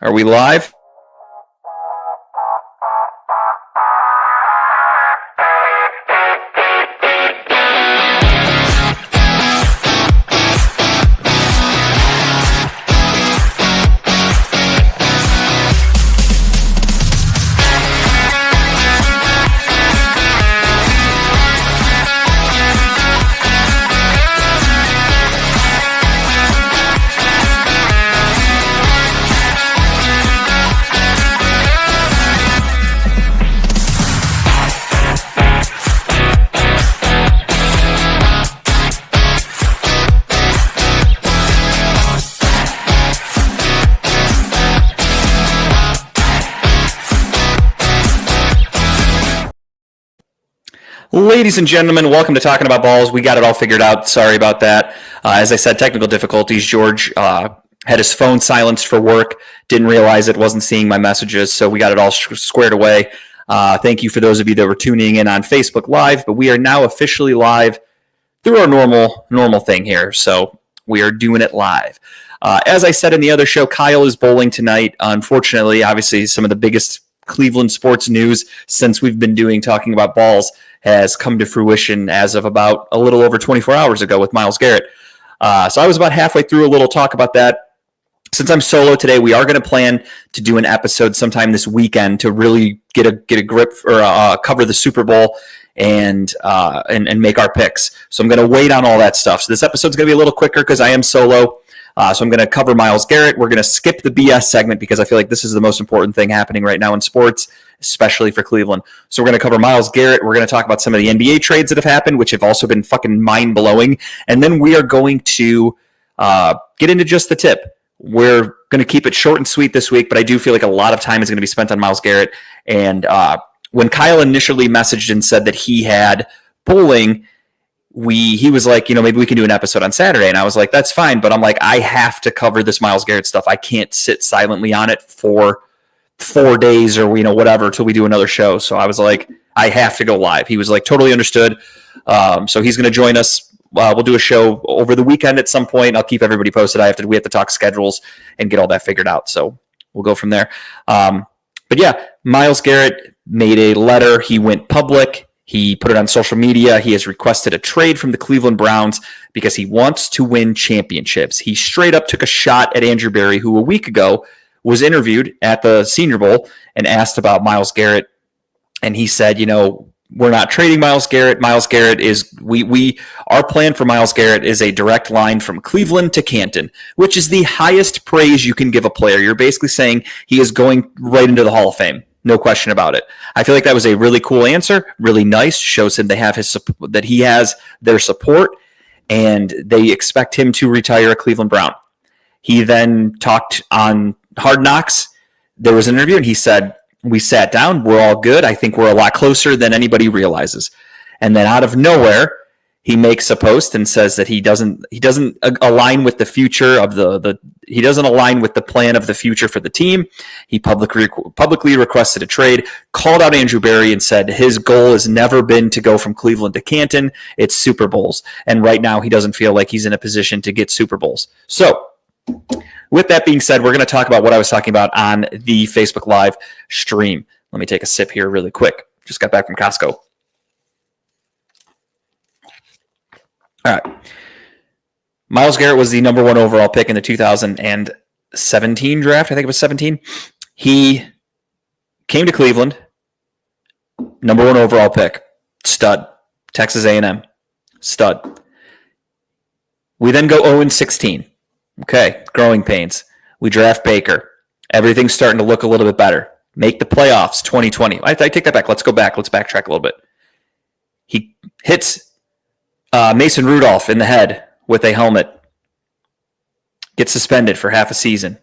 Are we live? Ladies and gentlemen, welcome to Talking About Balls. We got it all figured out. Sorry about that. As I said, technical difficulties. George had his phone silenced for work, didn't realize it, wasn't seeing my messages, so we got it all squared away. Thank you for those of you that were tuning in on Facebook Live, but we are now officially live through our normal thing here, so we are doing it live. As I said in the other show, Kyle is bowling tonight. Unfortunately, obviously, some of the biggest Cleveland sports news since we've been doing Talking About Balls has come to fruition as of about a little over 24 hours ago with Myles Garrett. So I was about halfway through a little talk about that. Since I'm solo today, we are going to plan to do an episode sometime this weekend to really get a grip or cover the Super Bowl and make our picks. So I'm going to wait on all that stuff. So this episode's going to be a little quicker because I am solo. So I'm going to cover Myles Garrett. We're going to skip the BS segment because I feel like this is the most important thing happening right now in sports, especially for Cleveland. So we're going to cover Myles Garrett. We're going to talk about some of the NBA trades that have happened, which have also been fucking mind-blowing. And then we are going to get into just the tip. We're going to keep it short and sweet this week, but I do feel like a lot of time is going to be spent on Myles Garrett. And when Kyle initially messaged and said that he had bowling, he was like, maybe we can do an episode on Saturday. And I was like, that's fine. But I'm like, I have to cover this Myles Garrett stuff. I can't sit silently on it for 4 days or, whatever, till we do another show. So I was like, I have to go live. He was like, totally understood. So he's going to join us. We'll do a show over the weekend at some point. I'll keep everybody posted. We have to talk schedules and get all that figured out. So we'll go from there. But yeah, Myles Garrett made a letter. He went public. He put it on social media. He has requested a trade from the Cleveland Browns because he wants to win championships. He straight up took a shot at Andrew Berry, who a week ago was interviewed at the Senior Bowl and asked about Myles Garrett. And he said, we're not trading Myles Garrett. Myles Garrett is our plan for Myles Garrett is a direct line from Cleveland to Canton, which is the highest praise you can give a player. You're basically saying he is going right into the Hall of Fame. No question about it. I feel like that was a really cool answer, really nice, shows him they have that he has their support, and they expect him to retire a Cleveland Brown. He then talked on Hard Knocks. There was an interview, and he said, we sat down, we're all good. I think we're a lot closer than anybody realizes. And then out of nowhere, he makes a post and says that he doesn't align with the future of he doesn't align with the plan of the future for the team. He publicly requested a trade, called out Andrew Berry and said his goal has never been to go from Cleveland to Canton. It's Super Bowls. And right now he doesn't feel like he's in a position to get Super Bowls. So with that being said, we're going to talk about what I was talking about on the Facebook Live stream. Let me take a sip here really quick. Just got back from Costco. All right. Myles Garrett was the number 1 overall pick in the 2017 draft. I think it was 17. He came to Cleveland, number 1 overall pick, stud, Texas A&M, stud. We then go 0-16. Okay, growing pains. We draft Baker. Everything's starting to look a little bit better. Make the playoffs 2020. I take that back. Let's go back. Let's backtrack a little bit. He hits Mason Rudolph in the head with a helmet. Gets suspended for half a season.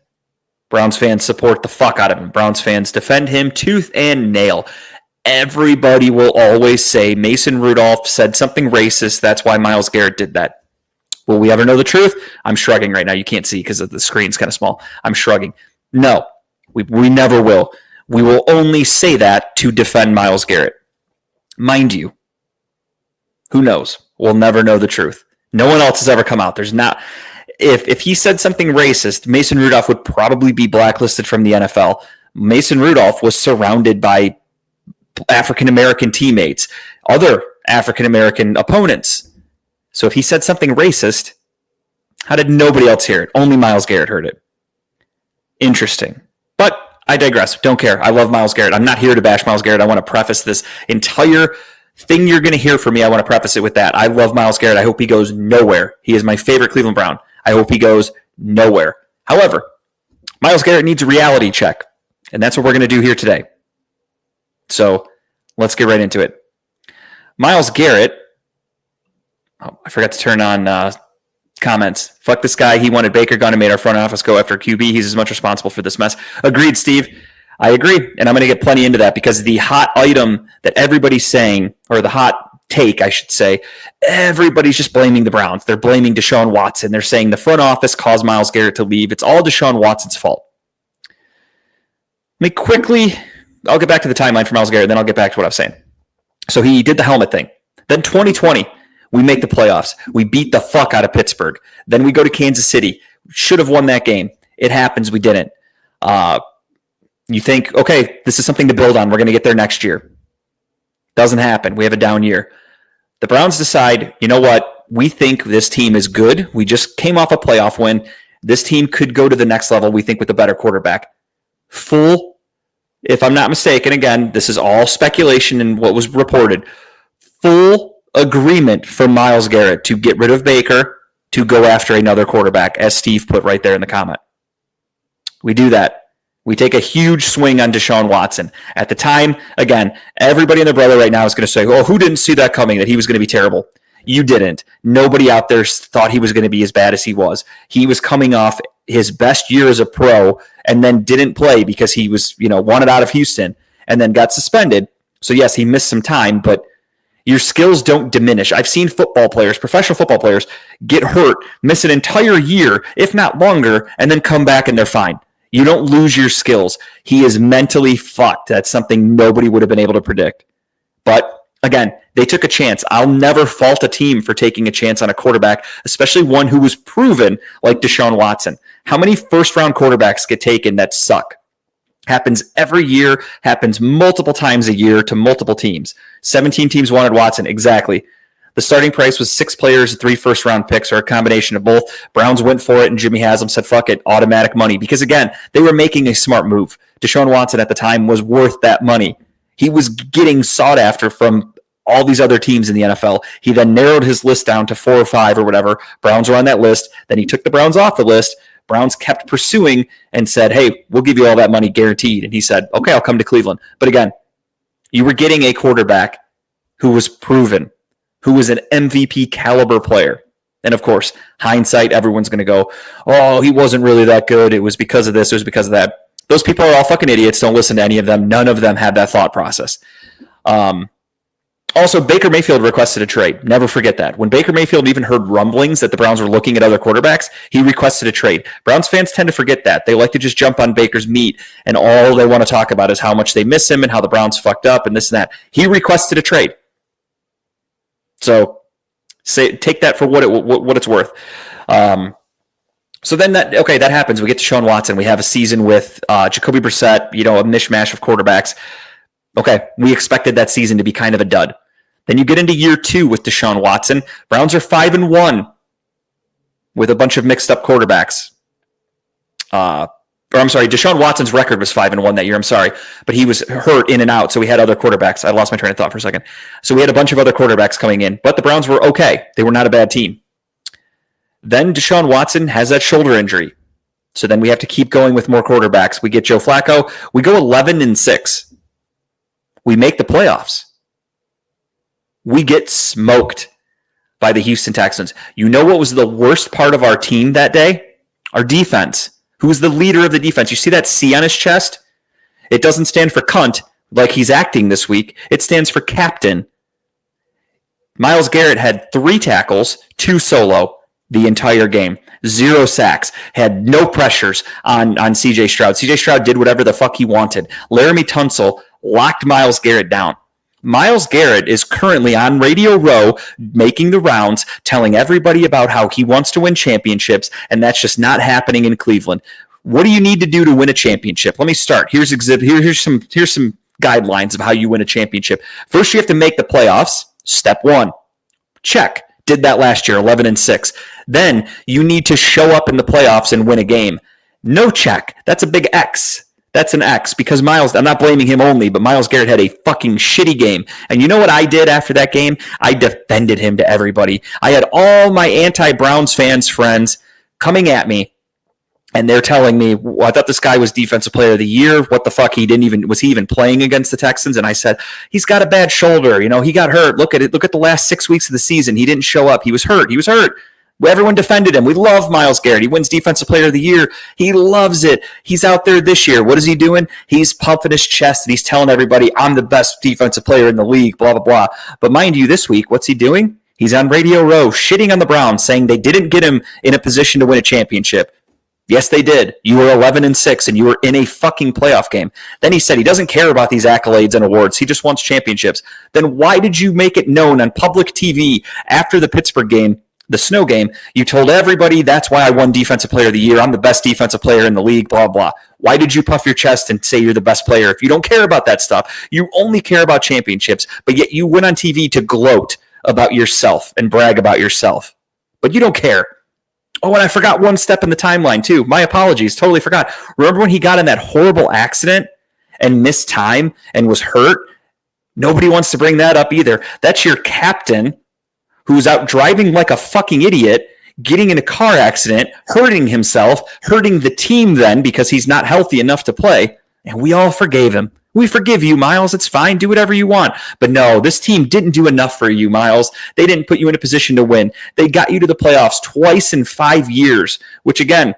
Browns fans support the fuck out of him. Browns fans defend him tooth and nail. Everybody will always say Mason Rudolph said something racist. That's why Myles Garrett did that. Will we ever know the truth? I'm shrugging right now. You can't see because the screen's kind of small. I'm shrugging. No, we never will. We will only say that to defend Myles Garrett. Mind you, who knows? We'll never know the truth. No one else has ever come out. There's not. if he said something racist, Mason Rudolph would probably be blacklisted from the NFL. Mason Rudolph was surrounded by African-American teammates, other African-American opponents. So if he said something racist, how did nobody else hear it? Only Myles Garrett heard it. Interesting. But I digress. Don't care. I love Myles Garrett. I'm not here to bash Myles Garrett. I want to preface this entire thing you're going to hear from me. I want to preface it with that. I love Myles Garrett. I hope he goes nowhere. He is my favorite Cleveland Brown. I hope he goes nowhere. However, Myles Garrett needs a reality check, and that's what we're going to do here today. So let's get right into it. Myles Garrett, I forgot to turn on comments. Fuck this guy. He wanted Baker gone and made our front office go after QB. He's as much responsible for this mess. Agreed, Steve. I agree, and I'm going to get plenty into that because the hot item that everybody's saying, or the hot take, I should say, everybody's just blaming the Browns. They're blaming Deshaun Watson. They're saying the front office caused Myles Garrett to leave. It's all Deshaun Watson's fault. Let me quickly, I'll get back to the timeline for Myles Garrett, then I'll get back to what I was saying. So he did the helmet thing. Then 2020, we make the playoffs. We beat the fuck out of Pittsburgh. Then we go to Kansas City. Should have won that game. It happens. We didn't. You think, okay, this is something to build on. We're going to get there next year. Doesn't happen. We have a down year. The Browns decide, you know what? We think this team is good. We just came off a playoff win. This team could go to the next level, we think, with a better quarterback. If I'm not mistaken, again, this is all speculation and what was reported, full agreement for Myles Garrett to get rid of Baker to go after another quarterback, as Steve put right there in the comment. We do that. We take a huge swing on Deshaun Watson. At the time, again, everybody and their brother right now is going to say, oh, who didn't see that coming, that he was going to be terrible? You didn't. Nobody out there thought he was going to be as bad as he was. He was coming off his best year as a pro and then didn't play because he was, wanted out of Houston and then got suspended. So, yes, he missed some time, but your skills don't diminish. I've seen football players, professional football players, get hurt, miss an entire year, if not longer, and then come back and they're fine. You don't lose your skills. He is mentally fucked. That's something nobody would have been able to predict. But again, they took a chance. I'll never fault a team for taking a chance on a quarterback, especially one who was proven like Deshaun Watson. How many first-round quarterbacks get taken that suck? Happens every year, happens multiple times a year to multiple teams. 17 teams wanted Watson, exactly. The starting price was 6 players, 3 first-round picks, or a combination of both. Browns went for it, and Jimmy Haslam said, fuck it, automatic money. Because, again, they were making a smart move. Deshaun Watson at the time was worth that money. He was getting sought after from all these other teams in the NFL. He then narrowed his list down to 4 or 5 or whatever. Browns were on that list. Then he took the Browns off the list. Browns kept pursuing and said, hey, we'll give you all that money guaranteed. And he said, okay, I'll come to Cleveland. But, again, you were getting a quarterback who was proven, who was an MVP caliber player. And of course, hindsight, everyone's going to go, oh, he wasn't really that good. It was because of this. It was because of that. Those people are all fucking idiots. Don't listen to any of them. None of them had that thought process. Also, Baker Mayfield requested a trade. Never forget that. When Baker Mayfield even heard rumblings that the Browns were looking at other quarterbacks, he requested a trade. Browns fans tend to forget that. They like to just jump on Baker's meat, and all they want to talk about is how much they miss him and how the Browns fucked up and this and that. He requested a trade. So take that for what it's worth. So then that happens. We get to Deshaun Watson. We have a season with Jacoby Brissett, a mishmash of quarterbacks. Okay, we expected that season to be kind of a dud. Then you get into year 2 with Deshaun Watson. Browns are 5-1 with a bunch of mixed up quarterbacks. Deshaun Watson's record was 5-1 that year. I'm sorry, but he was hurt in and out, so we had other quarterbacks. I lost my train of thought for a second. So we had a bunch of other quarterbacks coming in, but the Browns were okay. They were not a bad team. Then Deshaun Watson has that shoulder injury. So then we have to keep going with more quarterbacks. We get Joe Flacco. We go 11-6. We make the playoffs. We get smoked by the Houston Texans. You know what was the worst part of our team that day? Our defense. Who was the leader of the defense? You see that C on his chest? It doesn't stand for cunt like he's acting this week. It stands for captain. Myles Garrett had 3 tackles, 2 solo the entire game. 0 sacks. Had no pressures on CJ Stroud. CJ Stroud did whatever the fuck he wanted. Laramie Tunsil locked Myles Garrett down. Myles Garrett is currently on Radio Row making the rounds, telling everybody about how he wants to win championships, and that's just not happening in Cleveland. What do you need to do to win a championship? Let me start. Here's some guidelines of how you win a championship. First, you have to make the playoffs. Step 1. Check. Did that last year, 11-6. Then you need to show up in the playoffs and win a game. No check. That's a big X. That's an X because Myles, I'm not blaming him only, but Myles Garrett had a fucking shitty game. And you know what I did after that game? I defended him to everybody. I had all my anti-Browns fans friends coming at me, and they're telling me, well, I thought this guy was Defensive Player of the Year. What the fuck? Was he even playing against the Texans? And I said, he's got a bad shoulder. You know, he got hurt. Look at it. Look at the last 6 weeks of the season. He didn't show up. He was hurt. Everyone defended him. We love Myles Garrett. He wins Defensive Player of the Year. He loves it. He's out there this year. What is he doing? He's pumping his chest and he's telling everybody, I'm the best defensive player in the league, blah, blah, blah. But mind you, this week, what's he doing? He's on Radio Row shitting on the Browns, saying they didn't get him in a position to win a championship. Yes, they did. You were 11-6 and you were in a fucking playoff game. Then he said he doesn't care about these accolades and awards. He just wants championships. Then why did you make it known on public TV after the Pittsburgh game, the snow game? You told everybody that's why I won Defensive Player of the Year. I'm the best defensive player in the league, blah, blah. Why did you puff your chest and say you're the best player? If you don't care about that stuff, you only care about championships, but yet you went on TV to gloat about yourself and brag about yourself. But you don't care. Oh, and I forgot one step in the timeline too. My apologies. Totally forgot. Remember when he got in that horrible accident and missed time and was hurt? Nobody wants to bring that up either. That's your captain who's out driving like a fucking idiot, getting in a car accident, hurting himself, hurting the team then because he's not healthy enough to play. And we all forgave him. We forgive you, Myles. It's fine. Do whatever you want. But no, this team didn't do enough for you, Myles. They didn't put you in a position to win. They got you to the playoffs twice in 5 years, which again,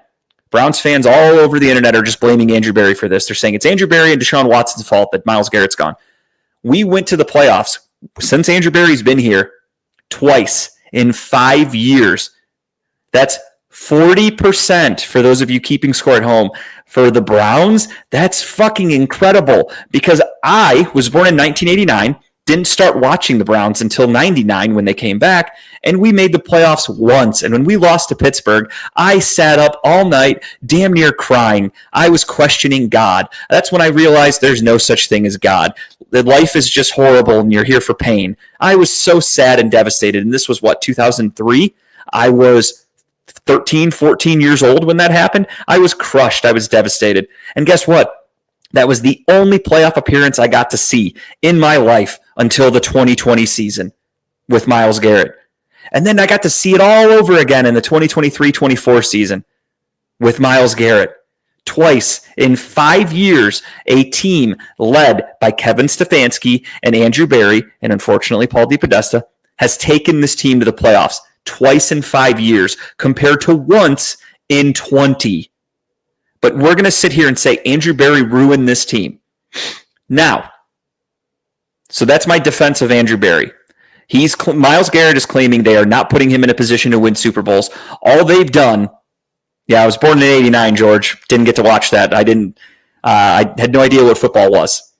Browns fans all over the internet are just blaming Andrew Berry for this. They're saying it's Andrew Berry and Deshaun Watson's fault that Myles Garrett's gone. We went to the playoffs since Andrew Berry's been here twice in 5 years. That's 40% for those of you keeping score at home. For the Browns, that's fucking incredible because I was born in 1989, didn't start watching the Browns until 99 when they came back, and we made the playoffs once. And when we lost to Pittsburgh, I sat up all night, damn near crying. I was questioning God. That's when I realized there's no such thing as God. That life is just horrible and you're here for pain. I was so sad and devastated. And this was 2003? I was 13, 14 years old when that happened. I was crushed. I was devastated. And guess what? That was the only playoff appearance I got to see in my life until the 2020 season with Myles Garrett. And then I got to see it all over again in the 2023-24 season with Myles Garrett. Twice in 5 years, a team led by Kevin Stefanski and Andrew Berry, and unfortunately Paul DePodesta, has taken this team to the playoffs. Twice in 5 years compared to once in 20. But we're going to sit here and say Andrew Berry ruined this team. Now, so that's my defense of Andrew Berry. Myles Garrett is claiming they are not putting him in a position to win Super Bowls. All they've done, I was born in 89, George. Didn't get to watch that. I had no idea what football was.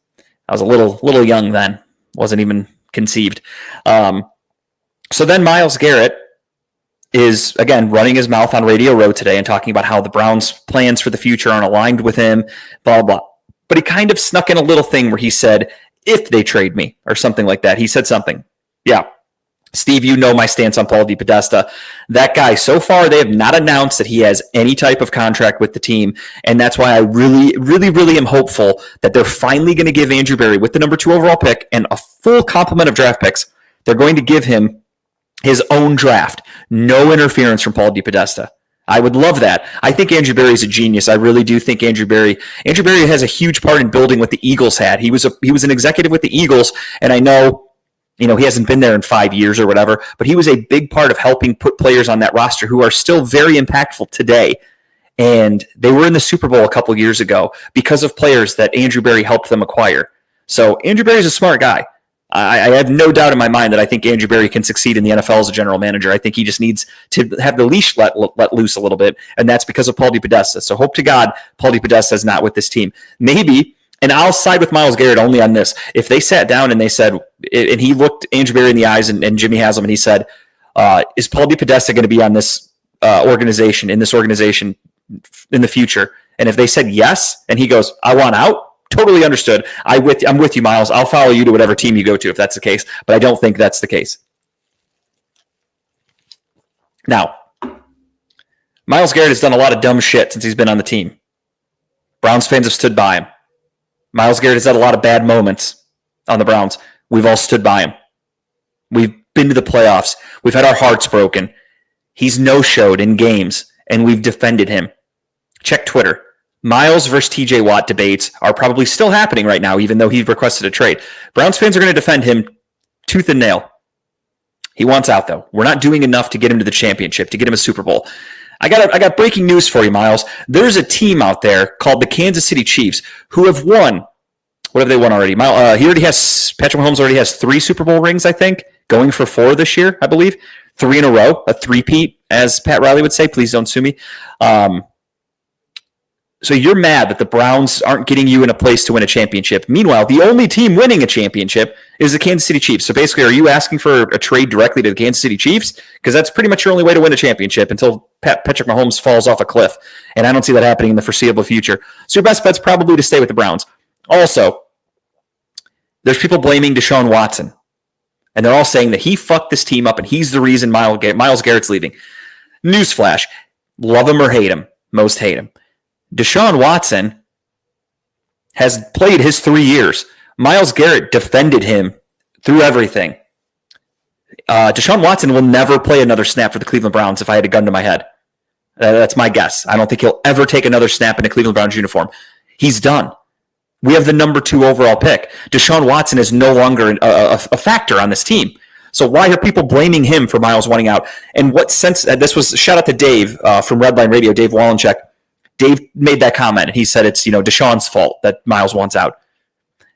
I was a little young then. Wasn't even conceived. So then Myles Garrett is, again, running his mouth on Radio Row today and talking about how the Browns' plans for the future aren't aligned with him, blah, blah. But he kind of snuck in a little thing where he said, if they trade me, or something like that. He said something. Yeah. Steve, you know my stance on Paul DePodesta. That guy, so far, they have not announced that he has any type of contract with the team, and that's why I really, really, really am hopeful that they're finally going to give Andrew Berry, with the number 2 overall pick and a full complement of draft picks, they're going to give him his own draft. No interference from Paul DePodesta. I would love that. I think Andrew Berry is a genius. I really do think Andrew Berry has a huge part in building what the Eagles had. He was an executive with the Eagles, and I know, he hasn't been there in 5 years or whatever, but he was a big part of helping put players on that roster who are still very impactful today. And they were in the Super Bowl a couple years ago because of players that Andrew Berry helped them acquire. So Andrew Berry is a smart guy. I have no doubt in my mind that I think Andrew Berry can succeed in the NFL as a general manager. I think he just needs to have the leash let loose a little bit, and that's because of Paul DePodesta. So hope to God Paul DePodesta is not with this team. Maybe, And I'll side with Myles Garrett only on this. If they sat down and they said, and he looked Andrew Berry in the eyes and Jimmy Haslam, and he said, is Paul DePodesta going to be on this organization, in the future? And if they said yes, and he goes, I want out, totally understood. I'm with you, Myles. I'll follow you to whatever team you go to if that's the case. But I don't think that's the case. Now, Myles Garrett has done a lot of dumb shit since he's been on the team. Browns fans have stood by him. Myles Garrett has had a lot of bad moments on the Browns. We've all stood by him. We've been to the playoffs. We've had our hearts broken. He's no-showed in games, and we've defended him. Check Twitter. Myles versus TJ Watt debates are probably still happening right now, even though he requested a trade. Browns fans are going to defend him tooth and nail. He wants out, though. We're not doing enough to get him to the championship, to get him a Super Bowl. I got breaking news for you, Myles. There's a team out there called the Kansas City Chiefs who have won. What have they won already? Patrick Mahomes already has 3 Super Bowl rings, I think, going for 4 this year, I believe. 3 in a row, a three-peat, as Pat Riley would say. Please don't sue me. So you're mad that the Browns aren't getting you in a place to win a championship. Meanwhile, the only team winning a championship is the Kansas City Chiefs. So basically, are you asking for a trade directly to the Kansas City Chiefs? Because that's pretty much your only way to win a championship until Patrick Mahomes falls off a cliff. And I don't see that happening in the foreseeable future. So your best bet's probably to stay with the Browns. Also, there's people blaming Deshaun Watson. And they're all saying that he fucked this team up and he's the reason Myles Garrett's leaving. Newsflash. Love him or hate him. Most hate him. Deshaun Watson has played his 3 years. Myles Garrett defended him through everything. Deshaun Watson will never play another snap for the Cleveland Browns if I had a gun to my head. That's my guess. I don't think he'll ever take another snap in a Cleveland Browns uniform. He's done. We have the number 2 overall pick. Deshaun Watson is no longer a factor on this team. So why are people blaming him for Myles wanting out? And what sense? This was shout out to Dave from Redline Radio, Dave Wallencheck. Dave made that comment, and he said it's Deshaun's fault that Myles wants out.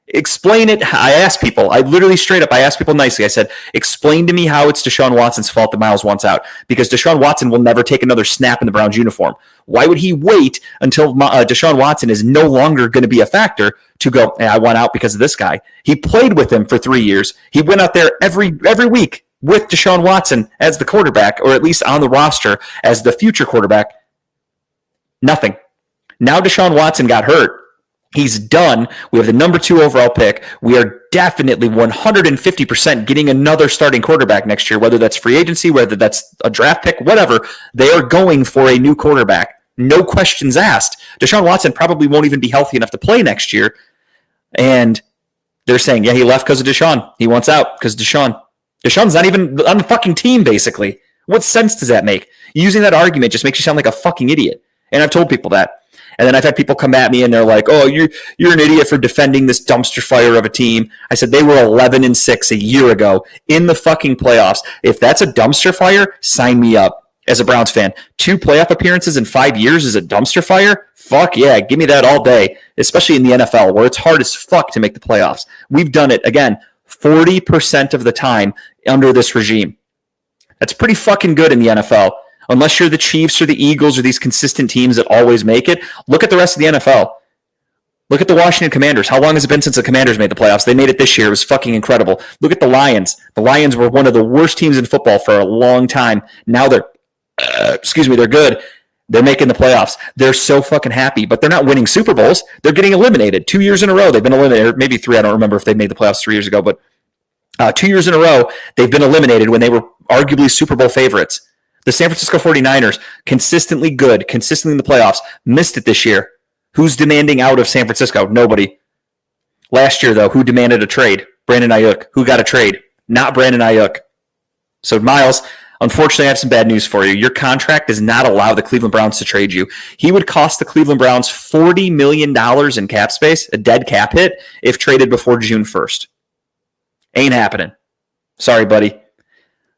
Explain it. I asked people. I literally straight up. I asked people nicely. I said, explain to me how it's Deshaun Watson's fault that Myles wants out, because Deshaun Watson will never take another snap in the Browns uniform. Why would he wait until Deshaun Watson is no longer going to be a factor to go, hey, I want out because of this guy? He played with him for 3 years. He went out there every week with Deshaun Watson as the quarterback, or at least on the roster as the future quarterback. Nothing. Now Deshaun Watson got hurt. He's done. We have the number 2 overall pick. We are definitely 150% getting another starting quarterback next year, whether that's free agency, whether that's a draft pick, whatever. They are going for a new quarterback. No questions asked. Deshaun Watson probably won't even be healthy enough to play next year. And they're saying, yeah, he left because of Deshaun. He wants out because Deshaun's not even on the fucking team, basically. What sense does that make? Using that argument just makes you sound like a fucking idiot. And I've told people that. And then I've had people come at me and they're like, oh, you're an idiot for defending this dumpster fire of a team. I said they were 11-6 a year ago in the fucking playoffs. If that's a dumpster fire, sign me up as a Browns fan. 2 playoff appearances in 5 years is a dumpster fire? Fuck yeah, give me that all day, especially in the NFL where it's hard as fuck to make the playoffs. We've done it, again, 40% of the time under this regime. That's pretty fucking good in the NFL. Unless you're the Chiefs or the Eagles or these consistent teams that always make it, look at the rest of the NFL. Look at the Washington Commanders. How long has it been since the Commanders made the playoffs? They made it this year. It was fucking incredible. Look at the Lions. The Lions were one of the worst teams in football for a long time. Now they're good. They're making the playoffs. They're so fucking happy, but they're not winning Super Bowls. They're getting eliminated 2 years in a row. They've been eliminated, maybe 3. I don't remember if they made the playoffs 3 years ago, but 2 years in a row, they've been eliminated when they were arguably Super Bowl favorites. The San Francisco 49ers, consistently good, consistently in the playoffs, missed it this year. Who's demanding out of San Francisco? Nobody. Last year, though, who demanded a trade? Brandon Ayuk. Who got a trade? Not Brandon Ayuk. So, Myles, unfortunately, I have some bad news for you. Your contract does not allow the Cleveland Browns to trade you. He would cost the Cleveland Browns $40 million in cap space, a dead cap hit, if traded before June 1st. Ain't happening. Sorry, buddy.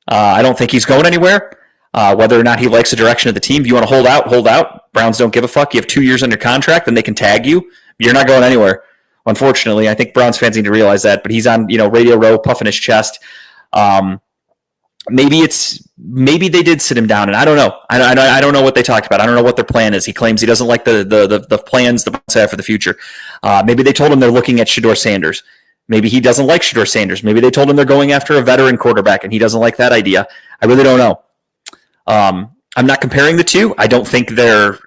I don't think he's going anywhere. Whether or not he likes the direction of the team. If you want to hold out, hold out. Browns don't give a fuck. You have 2 years under contract, then they can tag you. You're not going anywhere. Unfortunately, I think Browns fans need to realize that. But he's on, Radio Row, puffing his chest. maybe they did sit him down, and I don't know. I don't know what they talked about. I don't know what their plan is. He claims he doesn't like the plans the Browns have for the future. Maybe they told him they're looking at Shedeur Sanders. Maybe he doesn't like Shedeur Sanders. Maybe they told him they're going after a veteran quarterback, and he doesn't like that idea. I really don't know. I'm not comparing the two. I don't think they're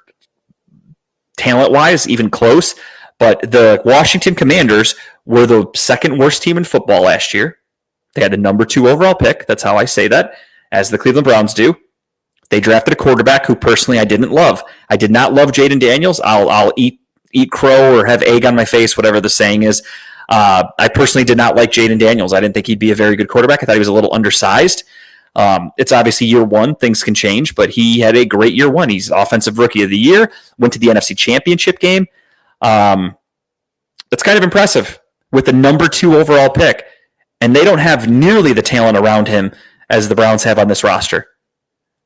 talent-wise even close. But the Washington Commanders were the second worst team in football last year. They had the number 2 overall pick. That's how I say that, as the Cleveland Browns do. They drafted a quarterback who personally I didn't love. I did not love Jaden Daniels. I'll eat crow or have egg on my face, whatever the saying is. I personally did not like Jaden Daniels. I didn't think he'd be a very good quarterback. I thought he was a little undersized. It's obviously year one. Things can change, but he had a great year one. He's Offensive Rookie of the Year, went to the NFC Championship game. That's kind of impressive with the number 2 overall pick. And they don't have nearly the talent around him as the Browns have on this roster.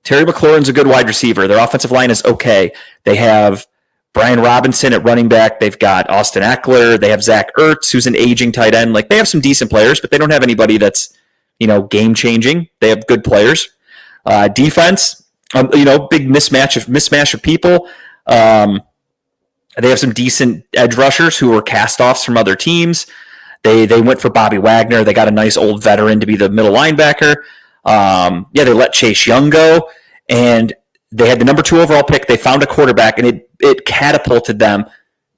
Terry McLaurin's a good wide receiver. Their offensive line is okay. They have Brian Robinson at running back. They've got Austin Eckler. They have Zach Ertz, who's an aging tight end. Like, they have some decent players, but they don't have anybody that's, game-changing. They have good players. Defense, big mismatch of people. They have some decent edge rushers who were cast-offs from other teams. They went for Bobby Wagner. They got a nice old veteran to be the middle linebacker. They let Chase Young go, and they had the number 2 overall pick. They found a quarterback, and it catapulted them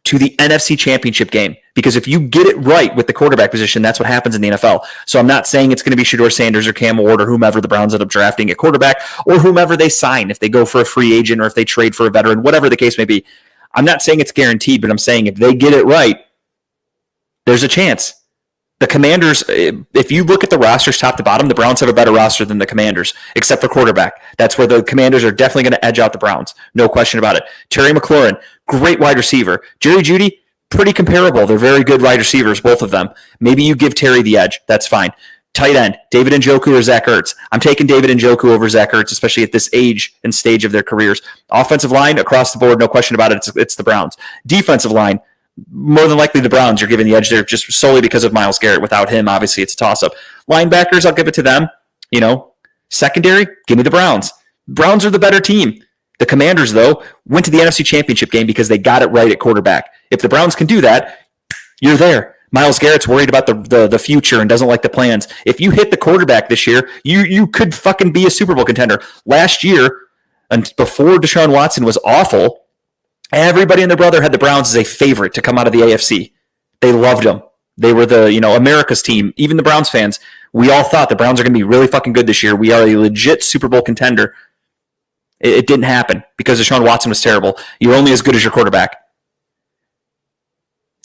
to the NFC Championship game. Because if you get it right with the quarterback position, that's what happens in the NFL. So I'm not saying it's going to be Shedeur Sanders or Cam Ward or whomever the Browns end up drafting at quarterback, or whomever they sign if they go for a free agent or if they trade for a veteran, whatever the case may be. I'm not saying it's guaranteed, but I'm saying if they get it right, there's a chance. The Commanders, if you look at the rosters top to bottom, the Browns have a better roster than the Commanders, except for quarterback. That's where the Commanders are definitely going to edge out the Browns. No question about it. Terry McLaurin, great wide receiver. Jerry Jeudy, pretty comparable. They're very good wide receivers, both of them. Maybe you give Terry the edge. That's fine. Tight end, David Njoku or Zach Ertz. I'm taking David Njoku over Zach Ertz, especially at this age and stage of their careers. Offensive line, across the board, no question about it, it's the Browns. Defensive line, more than likely the Browns are giving the edge there just solely because of Myles Garrett. Without him, obviously, it's a toss-up. Linebackers, I'll give it to them. Secondary, give me the Browns. Browns are the better team. The Commanders, though, went to the NFC Championship game because they got it right at quarterback. If the Browns can do that, you're there. Myles Garrett's worried about the future and doesn't like the plans. If you hit the quarterback this year, you could fucking be a Super Bowl contender. Last year, and before Deshaun Watson was awful, everybody and their brother had the Browns as a favorite to come out of the AFC. They loved them. They were the America's team. Even the Browns fans, we all thought the Browns are going to be really fucking good this year. We are a legit Super Bowl contender. It didn't happen because Deshaun Watson was terrible. You're only as good as your quarterback.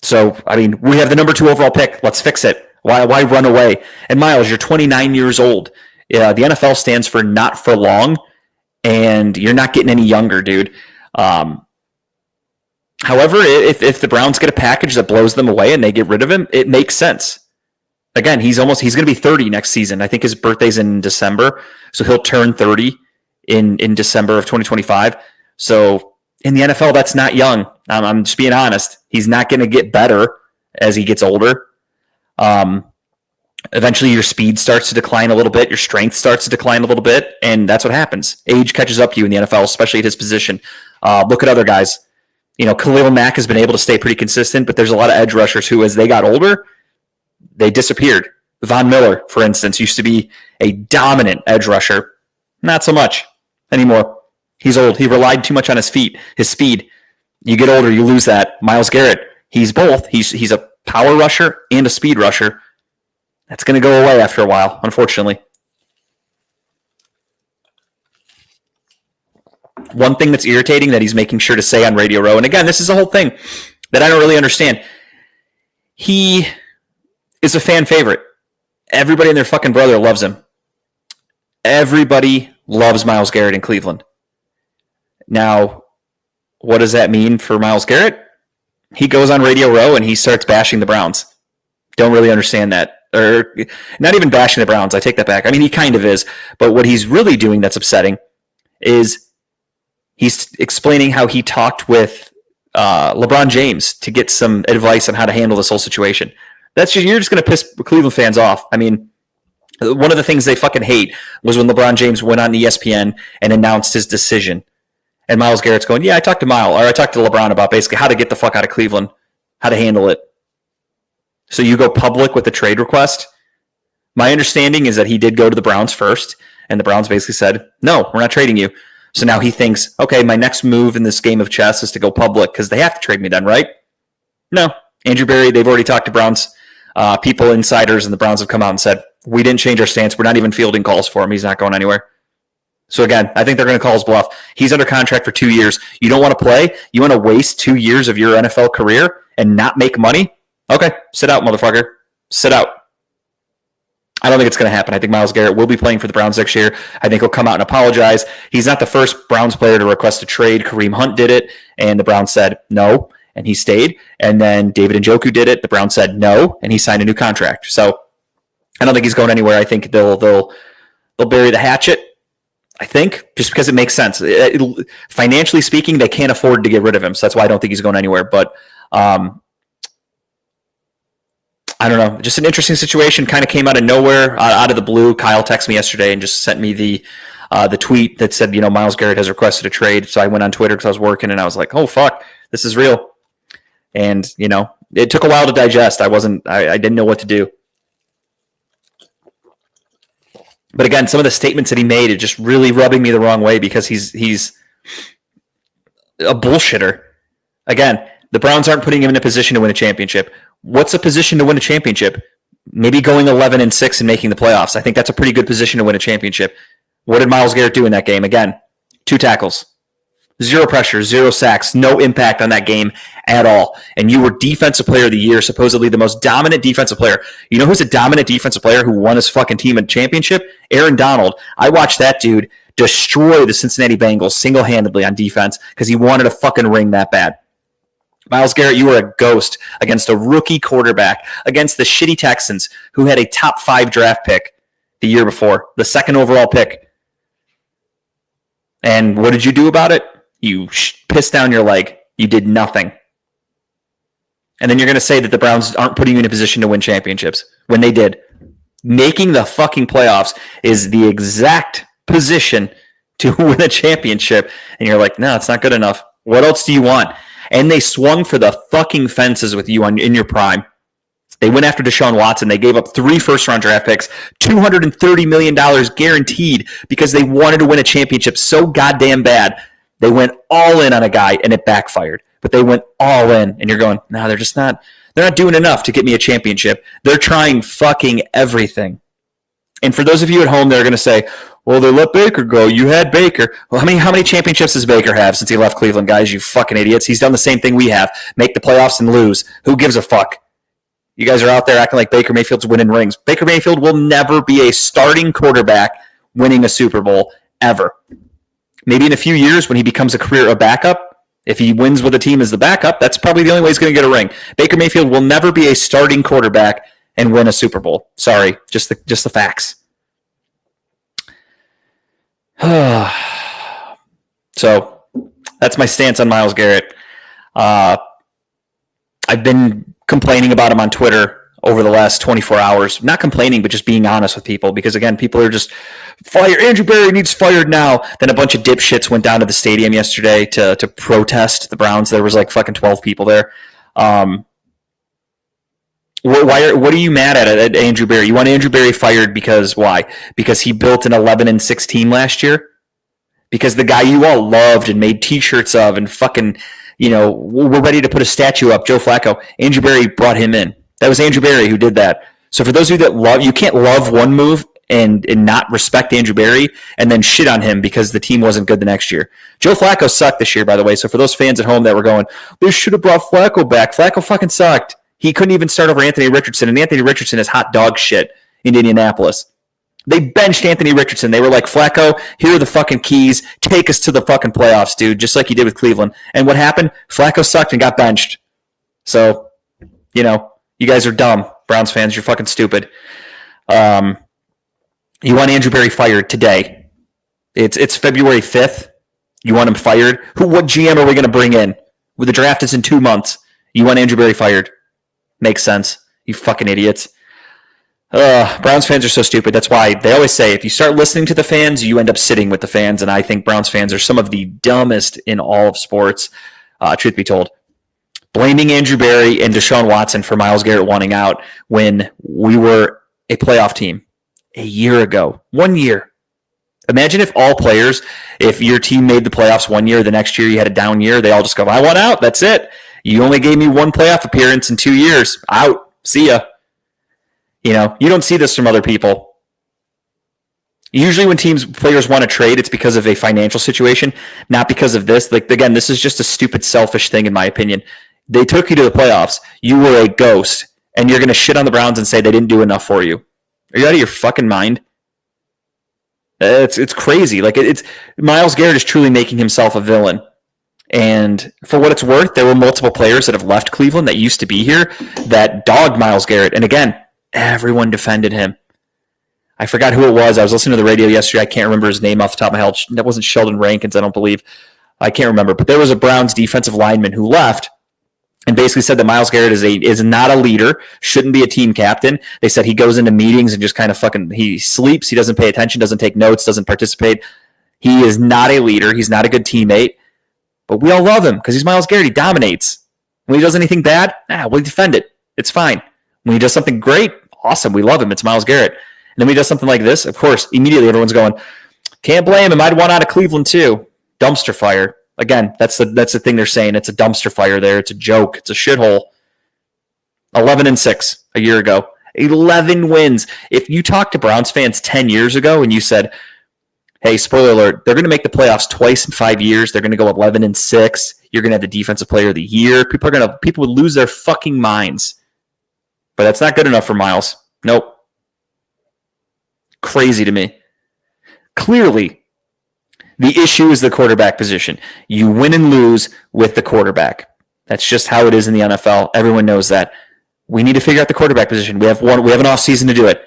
So, we have the number 2 overall pick. Let's fix it. Why run away? And Myles, you're 29 years old. The NFL stands for not for long, and you're not getting any younger, dude. However, if the Browns get a package that blows them away and they get rid of him, it makes sense. Again, he's going to be 30 next season. I think his birthday's in December, so he'll turn 30 in December of 2025. So in the NFL, that's not young. I'm just being honest. He's not going to get better as he gets older. Eventually, your speed starts to decline a little bit. Your strength starts to decline a little bit, and that's what happens. Age catches up to you in the NFL, especially at his position. Look at other guys. Khalil Mack has been able to stay pretty consistent, but there's a lot of edge rushers who, as they got older, they disappeared. Von Miller, for instance, used to be a dominant edge rusher. Not so much anymore. He's old. He relied too much on his feet, his speed. You get older, you lose that. Myles Garrett, he's both. He's a power rusher and a speed rusher. That's going to go away after a while, unfortunately. One thing that's irritating that he's making sure to say on Radio Row, and again, this is a whole thing that I don't really understand. He is a fan favorite. Everybody and their fucking brother loves him. Everybody loves Myles Garrett in Cleveland. Now, what does that mean for Myles Garrett? He goes on Radio Row and he starts bashing the Browns. Don't really understand that. Or not even bashing the Browns. I take that back. He kind of is. But what he's really doing that's upsetting is he's explaining how he talked with LeBron James to get some advice on how to handle this whole situation. You're just going to piss Cleveland fans off. One of the things they fucking hate was when LeBron James went on ESPN and announced his decision. And Myles Garrett's going, yeah, I talked to LeBron about basically how to get the fuck out of Cleveland, how to handle it. So you go public with a trade request. My understanding is that he did go to the Browns first, and the Browns basically said, no, we're not trading you. So now he thinks, okay, my next move in this game of chess is to go public because they have to trade me then, right? No. Andrew Berry, they've already talked to Browns people, insiders, and the Browns have come out and said, we didn't change our stance. We're not even fielding calls for him. He's not going anywhere. So again, I think they're going to call his bluff. He's under contract for 2 years. You don't want to play? You want to waste 2 years of your NFL career and not make money? Okay, sit out, motherfucker. Sit out. I don't think it's going to happen. I think Myles Garrett will be playing for the Browns next year. I think he'll come out and apologize. He's not the first Browns player to request a trade. Kareem Hunt did it, and the Browns said no, and he stayed. And then David Njoku did it. The Browns said no, and he signed a new contract. So I don't think he's going anywhere. I think they'll bury the hatchet. I think just because it makes sense. Financially speaking, they can't afford to get rid of him, so that's why I don't think he's going anywhere. But I don't know. Just an interesting situation. Kind of came out of nowhere, out of the blue. Kyle texted me yesterday and just sent me the tweet that said, Myles Garrett has requested a trade. So I went on Twitter because I was working and I was like, oh fuck, this is real. And it took a while to digest. I didn't know what to do. But again, some of the statements that he made are just really rubbing me the wrong way because he's a bullshitter. Again, the Browns aren't putting him in a position to win a championship. What's a position to win a championship? Maybe going 11-6 and making the playoffs. I think that's a pretty good position to win a championship. What did Myles Garrett do in that game? Again, 2 tackles, 0 pressure, 0 sacks, no impact on that game at all. And you were Defensive Player of the Year, supposedly the most dominant defensive player. You know who's a dominant defensive player who won his fucking team a championship? Aaron Donald. I watched that dude destroy the Cincinnati Bengals single-handedly on defense because he wanted a fucking ring that bad. Myles Garrett, you were a ghost against a rookie quarterback, against the shitty Texans who had a top 5 draft pick the year before, the 2nd overall pick. And what did you do about it? You pissed down your leg. You did nothing. And then you're going to say that the Browns aren't putting you in a position to win championships when they did. Making the fucking playoffs is the exact position to win a championship. And you're like, no, it's not good enough. What else do you want? And they swung for the fucking fences with you in your prime. They went after Deshaun Watson. They gave up 3 first-round draft picks, $230 million guaranteed because they wanted to win a championship so goddamn bad. They went all in on a guy, and it backfired. But they went all in, and you're going, no, they're not doing enough to get me a championship. They're trying fucking everything. And for those of you at home that are going to say, well, they let Baker go. You had Baker. Well, how many championships does Baker have since he left Cleveland, guys? You fucking idiots. He's done the same thing we have. Make the playoffs and lose. Who gives a fuck? You guys are out there acting like Baker Mayfield's winning rings. Baker Mayfield will never be a starting quarterback winning a Super Bowl, ever. Maybe in a few years when he becomes a backup, if he wins with a team as the backup, that's probably the only way he's going to get a ring. Baker Mayfield will never be a starting quarterback and win a Super Bowl. Sorry, just the facts. So that's my stance on Myles Garrett. I've been complaining about him on Twitter over the last 24 hours. Not complaining, but just being honest with people. Because, again, people are just, fire. Andrew Berry needs fired now. Then a bunch of dipshits went down to the stadium yesterday to protest the Browns. There was like fucking 12 people there. What are you mad at Andrew Berry? You want Andrew Berry fired because why? Because he built an 11-6 team last year? Because the guy you all loved and made T-shirts of and fucking, we're ready to put a statue up, Joe Flacco. Andrew Berry brought him in. That was Andrew Berry who did that. So for those of you that you can't love one move and not respect Andrew Berry and then shit on him because the team wasn't good the next year. Joe Flacco sucked this year, by the way. So for those fans at home that were going, they should have brought Flacco back. Flacco fucking sucked. He couldn't even start over Anthony Richardson, and Anthony Richardson is hot dog shit in Indianapolis. They benched Anthony Richardson. They were like, Flacco, here are the fucking keys. Take us to the fucking playoffs, dude, just like you did with Cleveland. And what happened? Flacco sucked and got benched. So, you guys are dumb. Browns fans, you're fucking stupid. You want Andrew Berry fired today. It's February 5th. You want him fired? What GM are we going to bring in? Well, the draft is in 2 months. You want Andrew Berry fired? Makes sense. You fucking idiots. Browns fans are so stupid. That's why they always say if you start listening to the fans, you end up sitting with the fans. And I think Browns fans are some of the dumbest in all of sports, truth be told. Blaming Andrew Berry and Deshaun Watson for Myles Garrett wanting out when we were a playoff team a year ago. 1 year. Imagine if all players, if your team made the playoffs 1 year, the next year you had a down year, they all just go, I want out. That's it. You only gave me one playoff appearance in 2 years. Out. See ya. You don't see this from other people. Usually when players want to trade, it's because of a financial situation, not because of this. Like, again, this is just a stupid, selfish thing, in my opinion. They took you to the playoffs. You were a ghost, and you're going to shit on the Browns and say they didn't do enough for you. Are you out of your fucking mind? It's crazy. Like, it's Myles Garrett is truly making himself a villain. And for what it's worth, there were multiple players that have left Cleveland that used to be here that dogged Myles Garrett. And again, everyone defended him. I forgot who it was. I was listening to the radio yesterday. I can't remember his name off the top of my head. That wasn't Sheldon Rankins, I don't believe. I can't remember. But there was a Browns defensive lineman who left and basically said that Myles Garrett is not a leader, shouldn't be a team captain. They said he goes into meetings and just kind of he sleeps, he doesn't pay attention, doesn't take notes, doesn't participate. He is not a leader. He's not a good teammate. But we all love him because he's Myles Garrett. He dominates. When he does anything bad, we'll defend it. It's fine. When he does something great, awesome. We love him. It's Myles Garrett. And then when he does something like this, of course, immediately everyone's going, can't blame him. I'd want out of Cleveland too. Dumpster fire. Again, that's the thing they're saying. It's a dumpster fire there. It's a joke. It's a shithole. 11-6 a year ago. 11 wins. If you talked to Browns fans 10 years ago and you said, hey, spoiler alert, they're going to make the playoffs twice in 5 years. They're going to go 11-6. You're going to have the defensive player of the year. People would lose their fucking minds. But that's not good enough for Myles. Nope. Crazy to me. Clearly, the issue is the quarterback position. You win and lose with the quarterback. That's just how it is in the NFL. Everyone knows that. We need to figure out the quarterback position. We have an offseason to do it.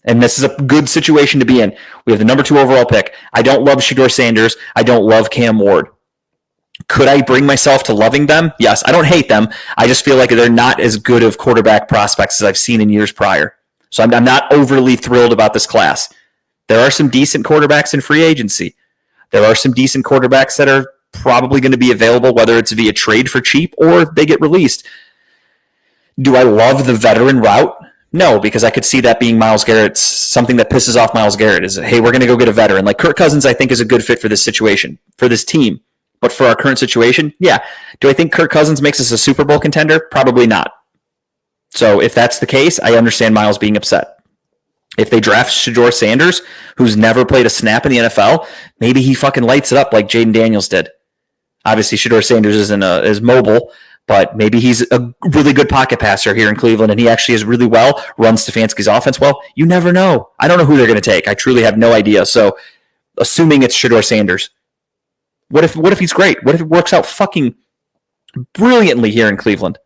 And this is a good situation to be in. We have the number 2 overall pick. I don't love Shedeur Sanders. I don't love Cam Ward. Could I bring myself to loving them? Yes. I don't hate them. I just feel like they're not as good of quarterback prospects as I've seen in years prior. So I'm not overly thrilled about this class. There are some decent quarterbacks in free agency. There are some decent quarterbacks that are probably going to be available, whether it's via trade for cheap or they get released. Do I love the veteran route? No, because I could see that being Myles Garrett's something that pisses off Myles Garrett is, hey, we're going to go get a veteran. Like Kirk Cousins, I think, is a good fit for this situation, for this team. But for our current situation, yeah. Do I think Kirk Cousins makes us a Super Bowl contender? Probably not. So if that's the case, I understand Myles being upset. If they draft Shedeur Sanders, who's never played a snap in the NFL, maybe he fucking lights it up like Jaden Daniels did. Obviously, Shedeur Sanders isn't is mobile, but maybe he's a really good pocket passer here in Cleveland, and he actually is really well, runs Stefanski's offense well. You never know. I don't know who they're going to take. I truly have no idea. So, assuming it's Shedeur Sanders, what if he's great? What if it works out fucking brilliantly here in Cleveland?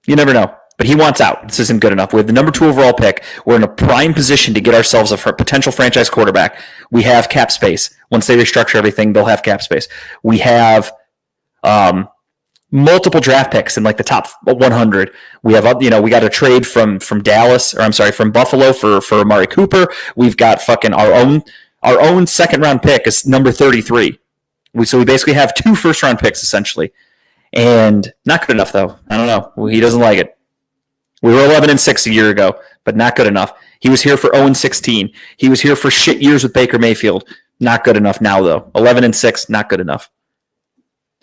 You never know. But he wants out. This isn't good enough. We have the number 2 overall pick. We're in a prime position to get ourselves a potential franchise quarterback. We have cap space. Once they restructure everything, they'll have cap space. We have multiple draft picks in like the top 100. We have, we got a trade from Dallas, or I'm sorry, from Buffalo for Amari Cooper. We've got fucking our own second round pick is number 33. So we basically have 2 first round picks essentially. And not good enough though. I don't know. He doesn't like it. We were 11-6 a year ago, but not good enough. He was here for 0-16. He was here for shit years with Baker Mayfield. Not good enough now, though. 11-6, not good enough.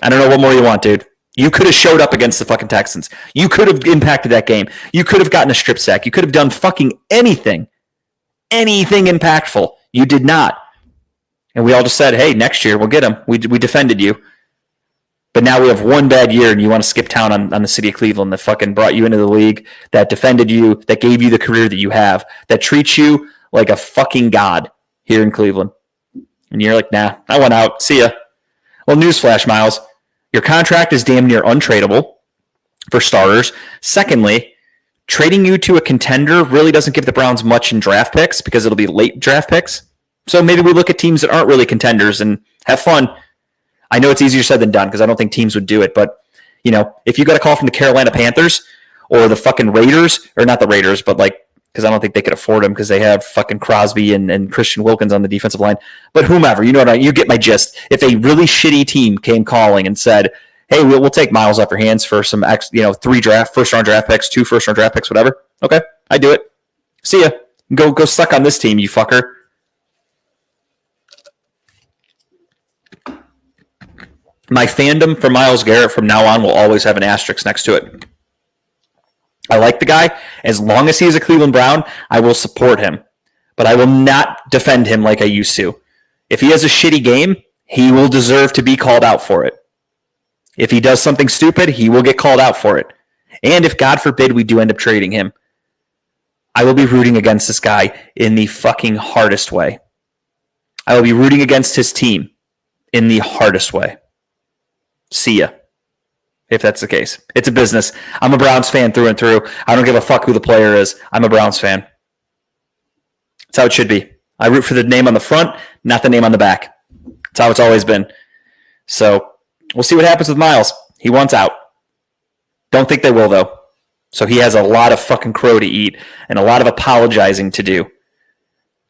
I don't know what more you want, dude. You could have showed up against the fucking Texans. You could have impacted that game. You could have gotten a strip sack. You could have done fucking anything. Anything impactful. You did not. And we all just said, hey, next year we'll get him. We defended you. But now we have one bad year and you want to skip town on the city of Cleveland that fucking brought you into the league, that defended you, that gave you the career that you have, that treats you like a fucking god here in Cleveland. And you're like, nah, I want out. See ya. Well, newsflash, Myles. Your contract is damn near untradeable, for starters. Secondly, trading you to a contender really doesn't give the Browns much in draft picks because it'll be late draft picks. So maybe we look at teams that aren't really contenders and have fun. I know it's easier said than done because I don't think teams would do it. But, if you got a call from the Carolina Panthers or the fucking Raiders, or not the Raiders, but like, because I don't think they could afford him because they have fucking Crosby and Christian Wilkins on the defensive line. But whomever, you get my gist. If a really shitty team came calling and said, "Hey, we'll take Miles off your hands for some 3 first round draft picks, 2 first round draft picks, whatever," okay, I do it. See ya. Go suck on this team, you fucker. My fandom for Myles Garrett from now on will always have an asterisk next to it. I like the guy. As long as he is a Cleveland Brown, I will support him. But I will not defend him like I used to. If he has a shitty game, he will deserve to be called out for it. If he does something stupid, he will get called out for it. And if, God forbid, we do end up trading him, I will be rooting against this guy in the fucking hardest way. I will be rooting against his team in the hardest way. See ya. If that's the case. It's a business. I'm a Browns fan through and through. I don't give a fuck who the player is. I'm a Browns fan. That's how it should be. I root for the name on the front, not the name on the back. That's how it's always been. So we'll see what happens with Myles. He wants out. Don't think they will, though. So he has a lot of fucking crow to eat and a lot of apologizing to do.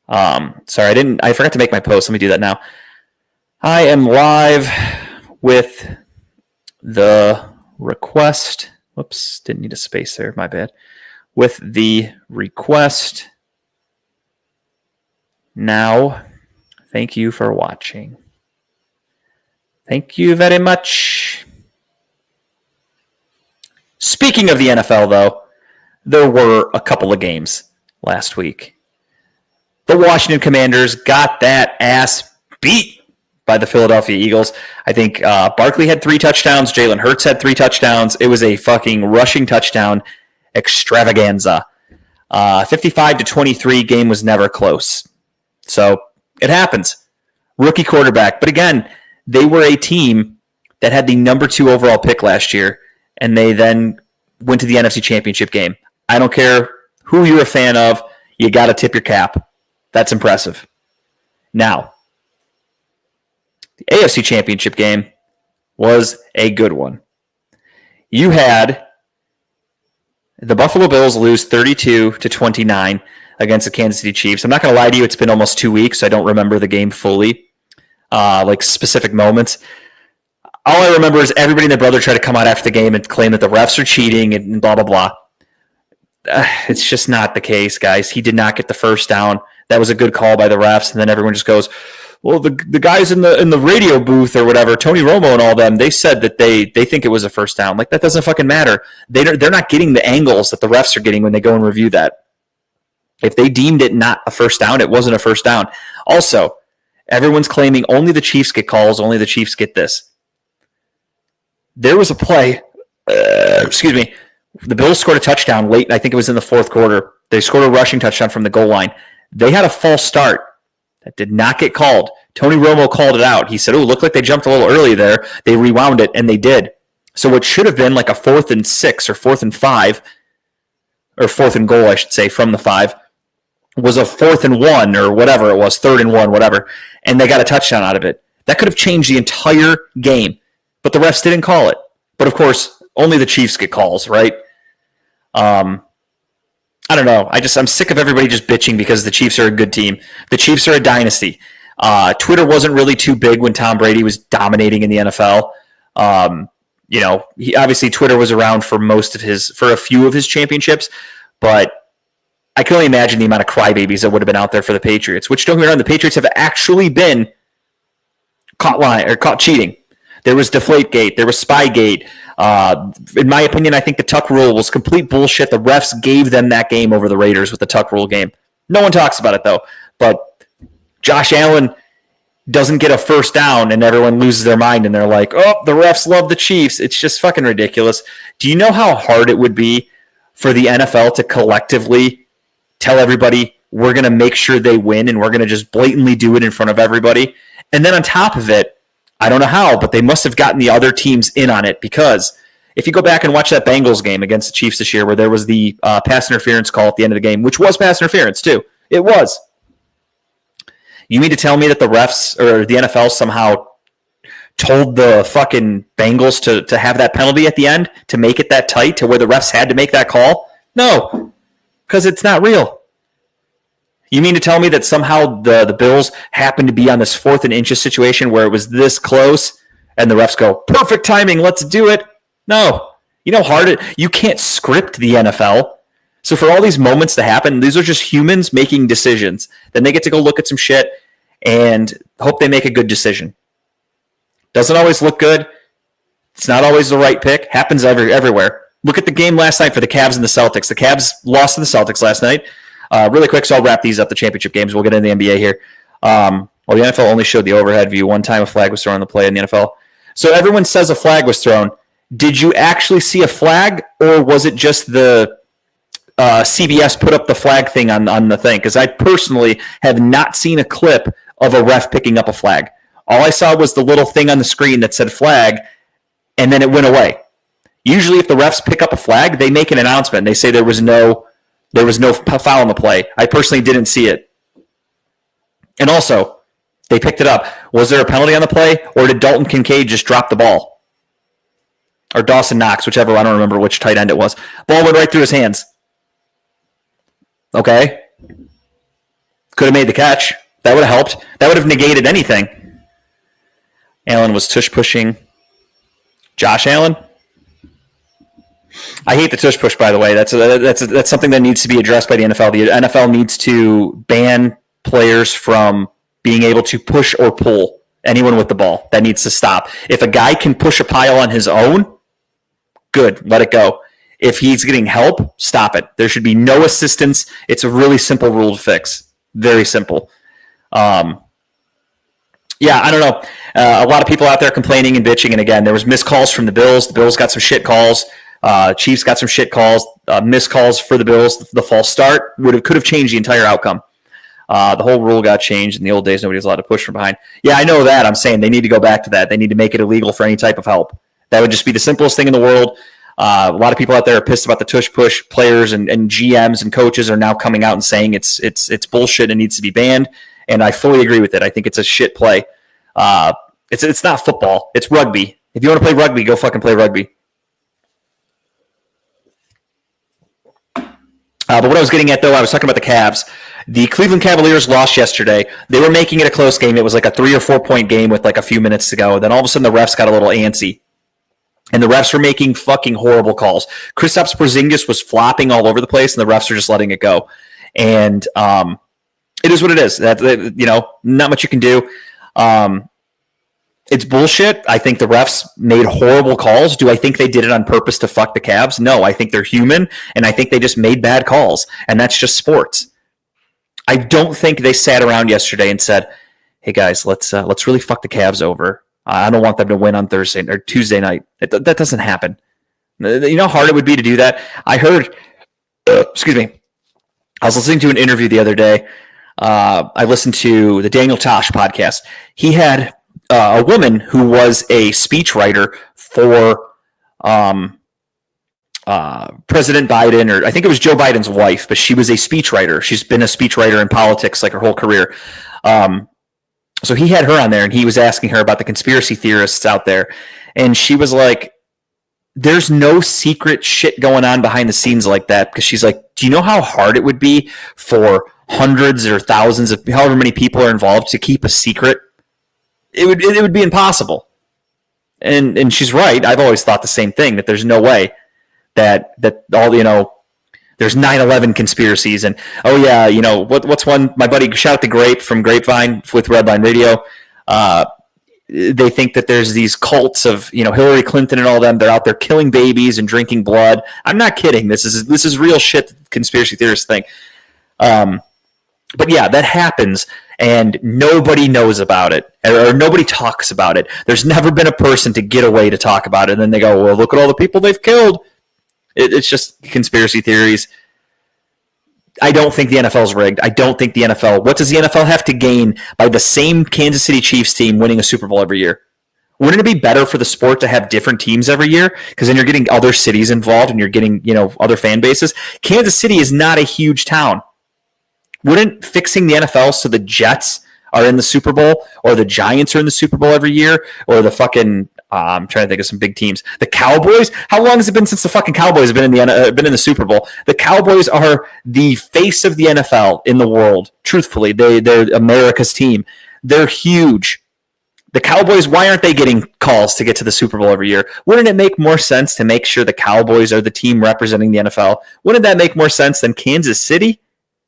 Sorry, I forgot to make my post. Let me do that now. I am live with the request. Whoops, didn't need a space there. My bad. With the request now. Thank you for watching. Thank you very much. Speaking of the NFL, though, there were a couple of games last week. The Washington Commanders got that ass beat by the Philadelphia Eagles. I think Barkley had 3 touchdowns. Jalen Hurts had 3 touchdowns. It was a fucking rushing touchdown extravaganza. 55-23, game was never close. So it happens. Rookie quarterback. But again, they were a team that had the number 2 overall pick last year, and they then went to the NFC Championship game. I don't care who you're a fan of, you got to tip your cap. That's impressive. Now, the AFC Championship game was a good one. You had the Buffalo Bills lose 32-29 against the Kansas City Chiefs. I'm not going to lie to you, it's been almost 2 weeks, so I don't remember the game fully, like specific moments. All I remember is everybody and their brother tried to come out after the game and claim that the refs are cheating and blah, blah, blah. It's just not the case, guys. He did not get the first down. That was a good call by the refs, and then everyone just goes, well, the guys in the radio booth or whatever, Tony Romo and all them, they said that they think it was a first down. Like, that doesn't fucking matter. They're not getting the angles that the refs are getting when they go and review that. If they deemed it not a first down, it wasn't a first down. Also, everyone's claiming only the Chiefs get calls, only the Chiefs get this. There was a play, the Bills scored a touchdown late, I think it was in the fourth quarter. They scored a rushing touchdown from the goal line. They had a false start. That did not get called. Tony Romo called it out. He said, "Oh, looked like they jumped a little early there. They rewound it," and they did. So what should have been like a 4th and 6 or 4th and 5, or 4th and goal, I should say, from the 5, was a 4th and 1 or whatever it was, 3rd and 1, whatever, and they got a touchdown out of it. That could have changed the entire game, but the refs didn't call it. But of course, only the Chiefs get calls, right? I don't know. I'm sick of everybody just bitching because the Chiefs are a good team. The Chiefs are a dynasty. Twitter wasn't really too big when Tom Brady was dominating in the NFL. Obviously Twitter was around for a few of his championships, but I can only imagine the amount of crybabies that would have been out there for the Patriots, which, don't get me wrong, the Patriots have actually been caught cheating. There was Deflategate. There was Spygate. In my opinion, I think the Tuck rule was complete bullshit. The refs gave them that game over the Raiders with the Tuck rule game. No one talks about it, though. But Josh Allen doesn't get a first down, and everyone loses their mind, and they're like, oh, the refs love the Chiefs. It's just fucking ridiculous. Do you know how hard it would be for the NFL to collectively tell everybody, we're going to make sure they win, and we're going to just blatantly do it in front of everybody? And then on top of it, I don't know how, but they must have gotten the other teams in on it, because if you go back and watch that Bengals game against the Chiefs this year where there was the pass interference call at the end of the game, which was pass interference too. It was. You mean to tell me that the refs or the NFL somehow told the fucking Bengals to have that penalty at the end to make it that tight to where the refs had to make that call? No, because it's not real. You mean to tell me that somehow the Bills happened to be on this 4th and inches situation where it was this close and the refs go, perfect timing, let's do it? No. You know how hard you can't script the NFL. So for all these moments to happen, these are just humans making decisions. Then they get to go look at some shit and hope they make a good decision. Doesn't always look good. It's not always the right pick. Happens everywhere. Look at the game last night for the Cavs and the Celtics. The Cavs lost to the Celtics last night. Really quick, so I'll wrap these up, the championship games. We'll get into the NBA here. Well, the NFL only showed the overhead view. One time a flag was thrown on the play in the NFL. So everyone says a flag was thrown. Did you actually see a flag, or was it just the CBS put up the flag thing on the thing? Because I personally have not seen a clip of a ref picking up a flag. All I saw was the little thing on the screen that said flag, and then it went away. Usually if the refs pick up a flag, they make an announcement. They say there was no foul on the play. I personally didn't see it. And also, they picked it up. Was there a penalty on the play, or did Dalton Kincaid just drop the ball? Or Dawson Knox, whichever. I don't remember which tight end it was. Ball went right through his hands. Okay. Could have made the catch. That would have helped. That would have negated anything. Allen was tush pushing. Josh Allen? I hate the tush push, by the way. That's something that needs to be addressed by the NFL. The NFL needs to ban players from being able to push or pull anyone with the ball. That needs to stop. If a guy can push a pile on his own, good, let it go. If he's getting help, stop it. There should be no assistance. It's a really simple rule to fix. Very simple. Yeah, I don't know. A lot of people out there complaining and bitching. And again, there was missed calls from the Bills. The Bills got some shit calls. Chiefs got some shit calls. Missed calls for the Bills. The false start could have changed the entire outcome. The whole rule got changed. In the old days, nobody was allowed to push from behind. Yeah, I know that. I'm saying they need to go back to that. They need to make it illegal for any type of help. That would just be the simplest thing in the world. A lot of people out there are pissed about the tush push. Players and GMs and coaches are now coming out and saying it's bullshit and needs to be banned. And I fully agree with it. I think it's a shit play. It's not football. It's rugby. If you want to play rugby, go fucking play rugby. But what I was getting at, though, I was talking about the Cavs. The Cleveland Cavaliers lost yesterday. They were making it a close game. It was like a 3 or 4 point game with like a few minutes to go. Then all of a sudden the refs got a little antsy. And the refs were making fucking horrible calls. Kristaps Porzingis was flopping all over the place, and the refs are just letting it go. And it is what it is. Not much you can do. It's bullshit. I think the refs made horrible calls. Do I think they did it on purpose to fuck the Cavs? No, I think they're human, and I think they just made bad calls, and that's just sports. I don't think they sat around yesterday and said, "Hey guys, let's really fuck the Cavs over. I don't want them to win on Thursday or Tuesday night." That doesn't happen. You know how hard it would be to do that? I heard. Excuse me. I was listening to an interview the other day. I listened to the Daniel Tosh podcast. He had a woman who was a speechwriter for President Biden, or I think it was Joe Biden's wife, but she was a speechwriter. She's been a speechwriter in politics like her whole career. So he had her on there, and he was asking her about the conspiracy theorists out there. And she was like, there's no secret shit going on behind the scenes like that. Because she's like, do you know how hard it would be for hundreds or thousands of however many people are involved to keep a secret? It would be impossible. And she's right. I've always thought the same thing, that there's no way that all, there's 9/11 conspiracies. And, oh yeah, what's one, my buddy, shout out to Grape from Grapevine with Redline Radio. They think that there's these cults of, Hillary Clinton and all them. They're out there killing babies and drinking blood. I'm not kidding. This is real shit, conspiracy theorists think. But yeah, that happens, and nobody knows about it, or nobody talks about it. There's never been a person to get away to talk about it, and then they go, well, look at all the people they've killed. It's just conspiracy theories. I don't think the NFL is rigged. I don't think the NFL... What does the NFL have to gain by the same Kansas City Chiefs team winning a Super Bowl every year? Wouldn't it be better for the sport to have different teams every year? Because then you're getting other cities involved, and you're getting, other fan bases. Kansas City is not a huge town. Wouldn't fixing the NFL so the Jets are in the Super Bowl, or the Giants are in the Super Bowl every year, or the fucking I'm trying to think of some big teams. The Cowboys. How long has it been since the fucking Cowboys have been in the Super Bowl? The Cowboys are the face of the NFL in the world. Truthfully, they're America's team. They're huge. The Cowboys. Why aren't they getting calls to get to the Super Bowl every year? Wouldn't it make more sense to make sure the Cowboys are the team representing the NFL? Wouldn't that make more sense than Kansas City?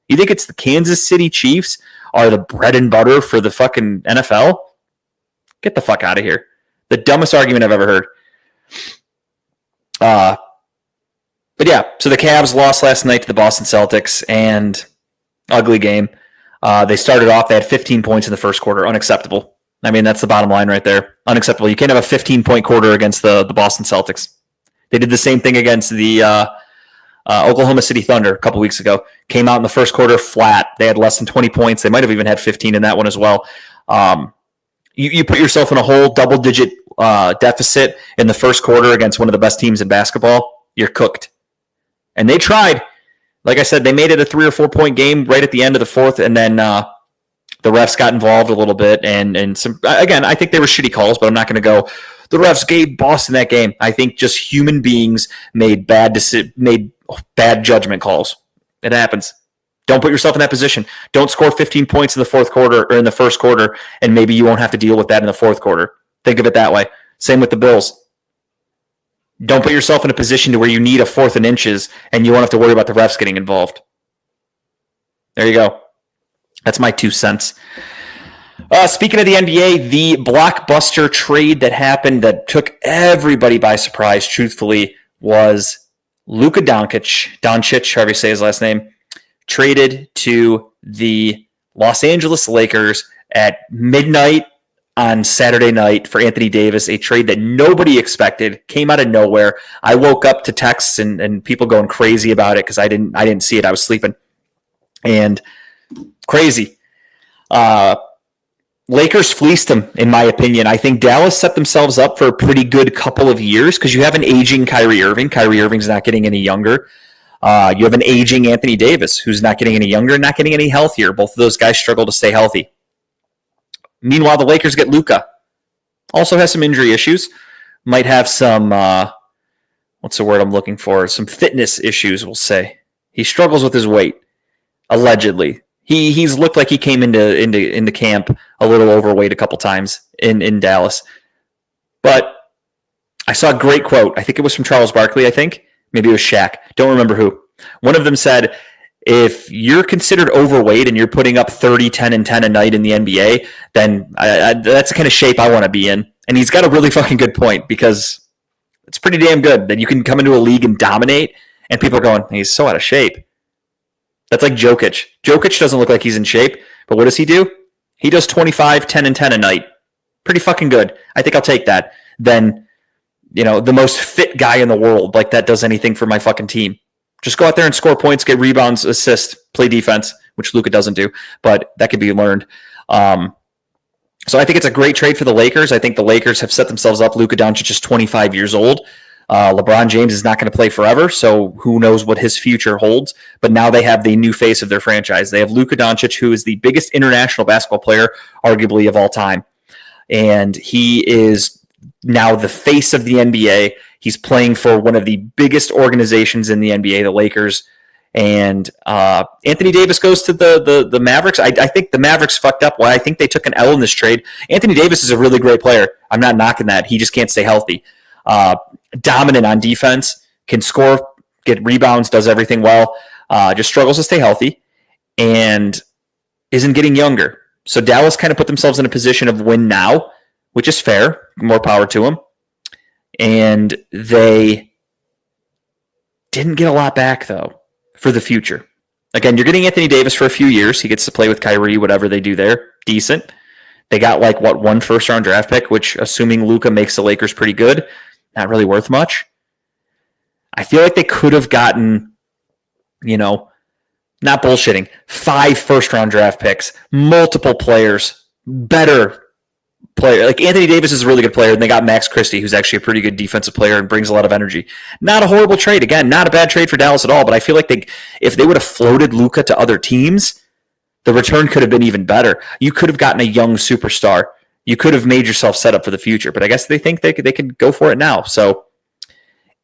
You think it's the Kansas City Chiefs are the bread and butter for the fucking NFL? Get the fuck out of here. The dumbest argument I've ever heard. But yeah, so the Cavs lost last night to the Boston Celtics, and ugly game. They started off, they had 15 points in the first quarter. Unacceptable. I mean, that's the bottom line right there. Unacceptable. You can't have a 15-point quarter against the Boston Celtics. They did the same thing against the Oklahoma City Thunder a couple weeks ago. Came out in the first quarter flat. They had less than 20 points. They might have even had 15 in that one as well. You put yourself in a whole double-digit deficit in the first quarter against one of the best teams in basketball, you're cooked. And they tried. Like I said, they made it a 3 or 4 point game right at the end of the fourth, and then the refs got involved a little bit. And some, again, I think they were shitty calls, but I'm not going to go, the refs gave Boston that game. I think just human beings made bad judgment calls. It happens. Don't put yourself in that position. Don't score 15 points in the fourth quarter or in the first quarter, and maybe you won't have to deal with that in the fourth quarter. Think of it that way. Same with the Bills. Don't put yourself in a position to where you need a 4th and inches and you won't have to worry about the refs getting involved. There you go. That's my 2 cents. Speaking of the NBA, the blockbuster trade that happened that took everybody by surprise, truthfully, was Luka Doncic, however you say his last name, traded to the Los Angeles Lakers at midnight on Saturday night for Anthony Davis, a trade that nobody expected, came out of nowhere. I woke up to texts and people going crazy about it because I didn't see it. I was sleeping. And crazy. Lakers fleeced them, in my opinion. I think Dallas set themselves up for a pretty good couple of years because you have an aging Kyrie Irving. Kyrie Irving's not getting any younger. You have an aging Anthony Davis who's not getting any younger, not getting any healthier. Both of those guys struggle to stay healthy. Meanwhile, the Lakers get Luka. Also has some injury issues. Might have some, what's the word I'm looking for? Some fitness issues, we'll say. He struggles with his weight, allegedly. He's looked like he came into camp a little overweight a couple times in Dallas. But I saw a great quote. I think it was from Charles Barkley, I think. Maybe it was Shaq. Don't remember who. One of them said, if you're considered overweight and you're putting up 30, 10, and 10 a night in the NBA, then that's the kind of shape I want to be in. And he's got a really fucking good point because it's pretty damn good that you can come into a league and dominate and people are going, he's so out of shape. That's like Jokic. Jokic doesn't look like he's in shape, but what does he do? He does 25, 10, and 10 a night. Pretty fucking good. I think I'll take that. Then, the most fit guy in the world, like that does anything for my fucking team. Just go out there and score points, get rebounds, assist, play defense, which Luka doesn't do, but that could be learned. So I think it's a great trade for the Lakers. I think the Lakers have set themselves up. Luka Doncic is 25 years old. LeBron James is not going to play forever, so who knows what his future holds. But now they have the new face of their franchise. They have Luka Doncic, who is the biggest international basketball player, arguably, of all time. And he is now the face of the NBA. He's playing for one of the biggest organizations in the NBA, the Lakers. And Anthony Davis goes to the Mavericks. I think the Mavericks fucked up. Why I think they took an L in this trade. Anthony Davis is a really great player. I'm not knocking that. He just can't stay healthy. Dominant on defense, can score, get rebounds, does everything well. Just struggles to stay healthy and isn't getting younger. So Dallas kind of put themselves in a position of win now, which is fair. More power to them. And they didn't get a lot back, though, for the future. Again, you're getting Anthony Davis for a few years. He gets to play with Kyrie, whatever they do there. Decent. They got one first-round draft pick, which, assuming Luka makes the Lakers pretty good, not really worth much. I feel like they could have gotten, not bullshitting, 5 first-round draft picks, multiple players, better player. Like Anthony Davis is a really good player, and they got Max Christie, who's actually a pretty good defensive player and brings a lot of energy. Not a horrible trade. Again, not a bad trade for Dallas at all, but I feel like if they would have floated Luka to other teams, the return could have been even better. You could have gotten a young superstar. You could have made yourself set up for the future, but I guess they think they could go for it now. So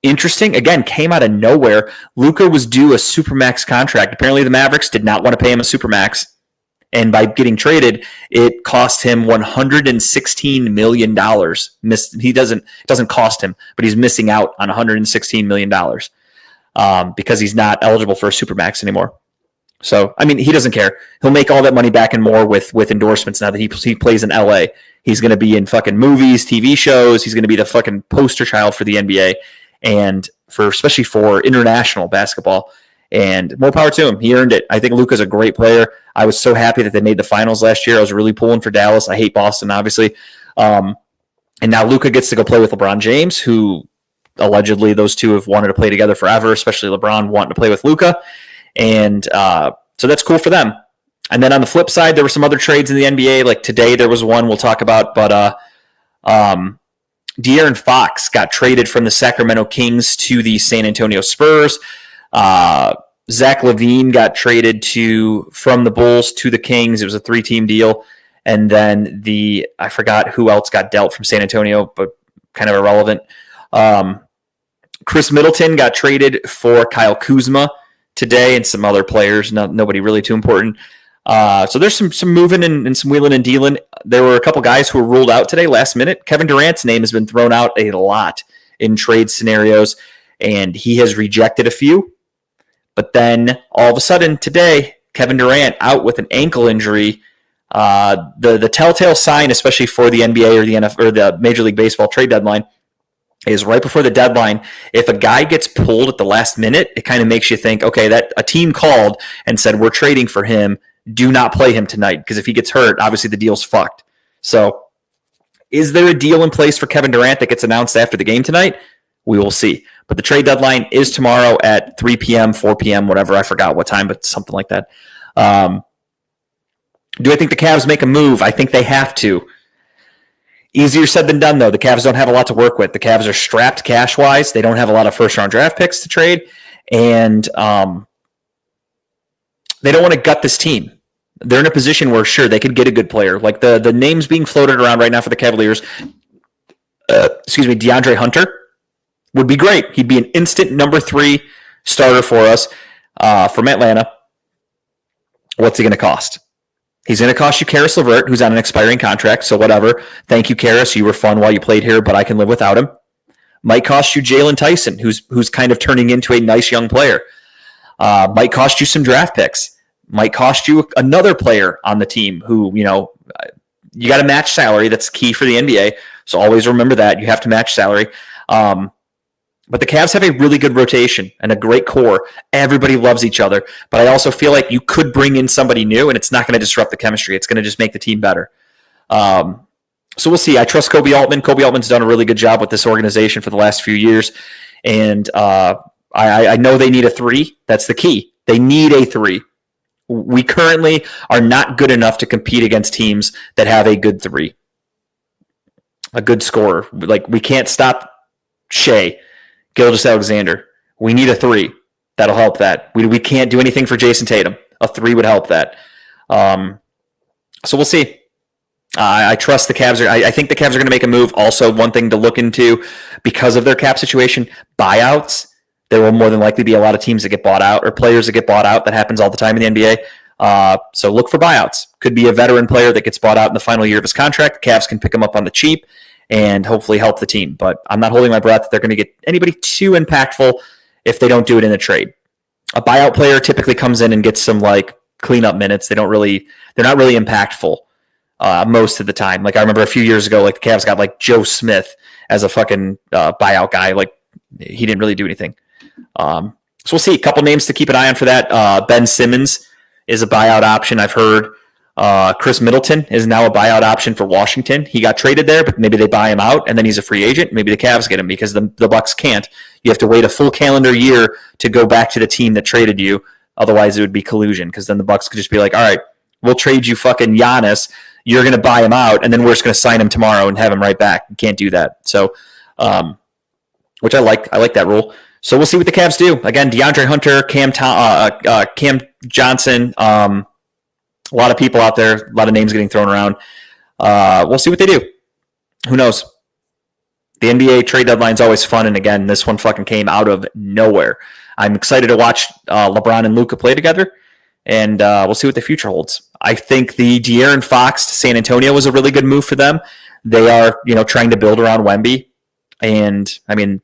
interesting. Again, came out of nowhere. Luka was due a supermax contract. Apparently the Mavericks did not want to pay him a supermax. And by getting traded, it cost him $116 million. It doesn't cost him, but he's missing out on $116 million because he's not eligible for a supermax anymore. So, I mean, he doesn't care. He'll make all that money back and more with endorsements now that he plays in LA. He's going to be in fucking movies, TV shows. He's going to be the fucking poster child for the NBA and especially for international basketball. And more power to him. He earned it. I think Luka's a great player. I was so happy that they made the finals last year. I was really pulling for Dallas. I hate Boston, obviously. And now Luka gets to go play with LeBron James, who allegedly those two have wanted to play together forever, especially LeBron wanting to play with Luka. And so that's cool for them. And then on the flip side, there were some other trades in the NBA. Like today, there was one we'll talk about. But De'Aaron Fox got traded from the Sacramento Kings to the San Antonio Spurs. Zach LaVine got traded from the Bulls to the Kings. It was a 3-team deal. And then I forgot who else got dealt from San Antonio, but kind of irrelevant. Chris Middleton got traded for Kyle Kuzma today and some other players, nobody really too important. So there's some moving and some wheeling and dealing. There were a couple guys who were ruled out today last minute. Kevin Durant's name has been thrown out a lot in trade scenarios, and he has rejected a few. But then all of a sudden today, Kevin Durant out with an ankle injury. The telltale sign, especially for the NBA or the NFL or the Major League Baseball trade deadline, is right before the deadline. If a guy gets pulled at the last minute, it kind of makes you think, okay, that a team called and said, we're trading for him. Do not play him tonight, because if he gets hurt, obviously the deal's fucked. So is there a deal in place for Kevin Durant that gets announced after the game tonight? We will see. But the trade deadline is tomorrow at 3 p.m., 4 p.m., whatever. I forgot what time, but something like that. Do I think the Cavs make a move? I think they have to. Easier said than done, though. The Cavs don't have a lot to work with. The Cavs are strapped cash-wise. They don't have a lot of first-round draft picks to trade, and they don't want to gut this team. They're in a position where, sure, they could get a good player. Like the names being floated around right now for the Cavaliers, DeAndre Hunter would be great. He'd be an instant number 3 starter for us from Atlanta. What's he going to cost? He's going to cost you Karis LeVert, who's on an expiring contract, so whatever. Thank you, Karis. You were fun while you played here, but I can live without him. Might cost you Jalen Tyson, who's kind of turning into a nice young player. Might cost you some draft picks. Might cost you another player on the team who, you got to match salary. That's key for the NBA, so always remember that. You have to match salary. But the Cavs have a really good rotation and a great core. Everybody loves each other. But I also feel like you could bring in somebody new, and it's not going to disrupt the chemistry. It's going to just make the team better. So we'll see. I trust Kobe Altman. Kobe Altman's done a really good job with this organization for the last few years. And I know they need a 3. That's the key. They need a 3. We currently are not good enough to compete against teams that have a good 3. A good scorer. Like, we can't stop Shea Gilgeous-Alexander. We need a 3. That'll help that. We can't do anything for Jason Tatum. A 3 would help that. So we'll see. I trust the Cavs. I think the Cavs are going to make a move. Also, one thing to look into, because of their cap situation, buyouts. There will more than likely be a lot of teams that get bought out or players that get bought out. That happens all the time in the NBA. So look for buyouts. Could be a veteran player that gets bought out in the final year of his contract. The Cavs can pick him up on the cheap and hopefully help the team. But I'm not holding my breath that they're going to get anybody too impactful if they don't do it in a trade. A buyout player typically comes in and gets some cleanup minutes. They're not really impactful most of the time. Like I remember a few years ago, the Cavs got Joe Smith as a fucking buyout guy. He didn't really do anything. So we'll see. A couple names to keep an eye on for that. Ben Simmons is a buyout option, I've heard. Chris Middleton is now a buyout option for Washington. He got traded there, but maybe they buy him out, and then he's a free agent. Maybe the Cavs get him because the Bucks can't. You have to wait a full calendar year to go back to the team that traded you. Otherwise, it would be collusion, because then the Bucks could just be like, all right, we'll trade you fucking Giannis. You're going to buy him out, and then we're just going to sign him tomorrow and have him right back. You can't do that. So, which I like. I like that rule. So we'll see what the Cavs do. Again, DeAndre Hunter, Cam Johnson, A lot of people out there, a lot of names getting thrown around. We'll see what they do. Who knows? The NBA trade deadline is always fun, and again, this one fucking came out of nowhere. I'm excited to watch LeBron and Luka play together, and we'll see what the future holds. I think the De'Aaron Fox to San Antonio was a really good move for them. They are, trying to build around Wemby, and I mean,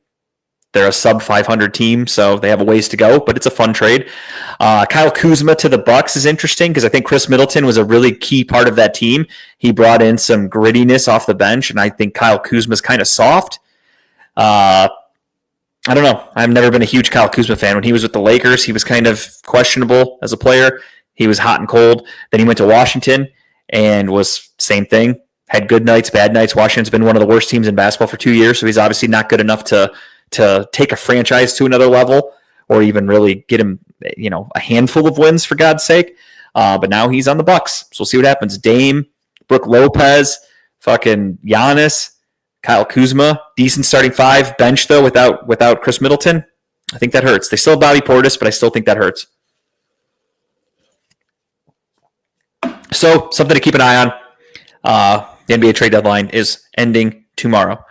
they're a sub 500 team, so they have a ways to go, but it's a fun trade. Kyle Kuzma to the Bucks is interesting because I think Chris Middleton was a really key part of that team. He brought in some grittiness off the bench, and I think Kyle Kuzma is kind of soft. I don't know. I've never been a huge Kyle Kuzma fan. When he was with the Lakers, he was kind of questionable as a player. He was hot and cold. Then he went to Washington and was same thing. Had good nights, bad nights. Washington's been one of the worst teams in basketball for 2 years, so he's obviously not good enough to take a franchise to another level or even really get him, a handful of wins for God's sake. But now he's on the Bucks. So we'll see what happens. Dame, Brook Lopez, fucking Giannis, Kyle Kuzma, decent starting five. Bench though without Chris Middleton. I think that hurts. They still have Bobby Portis, but I still think that hurts. So something to keep an eye on. The NBA trade deadline is ending tomorrow.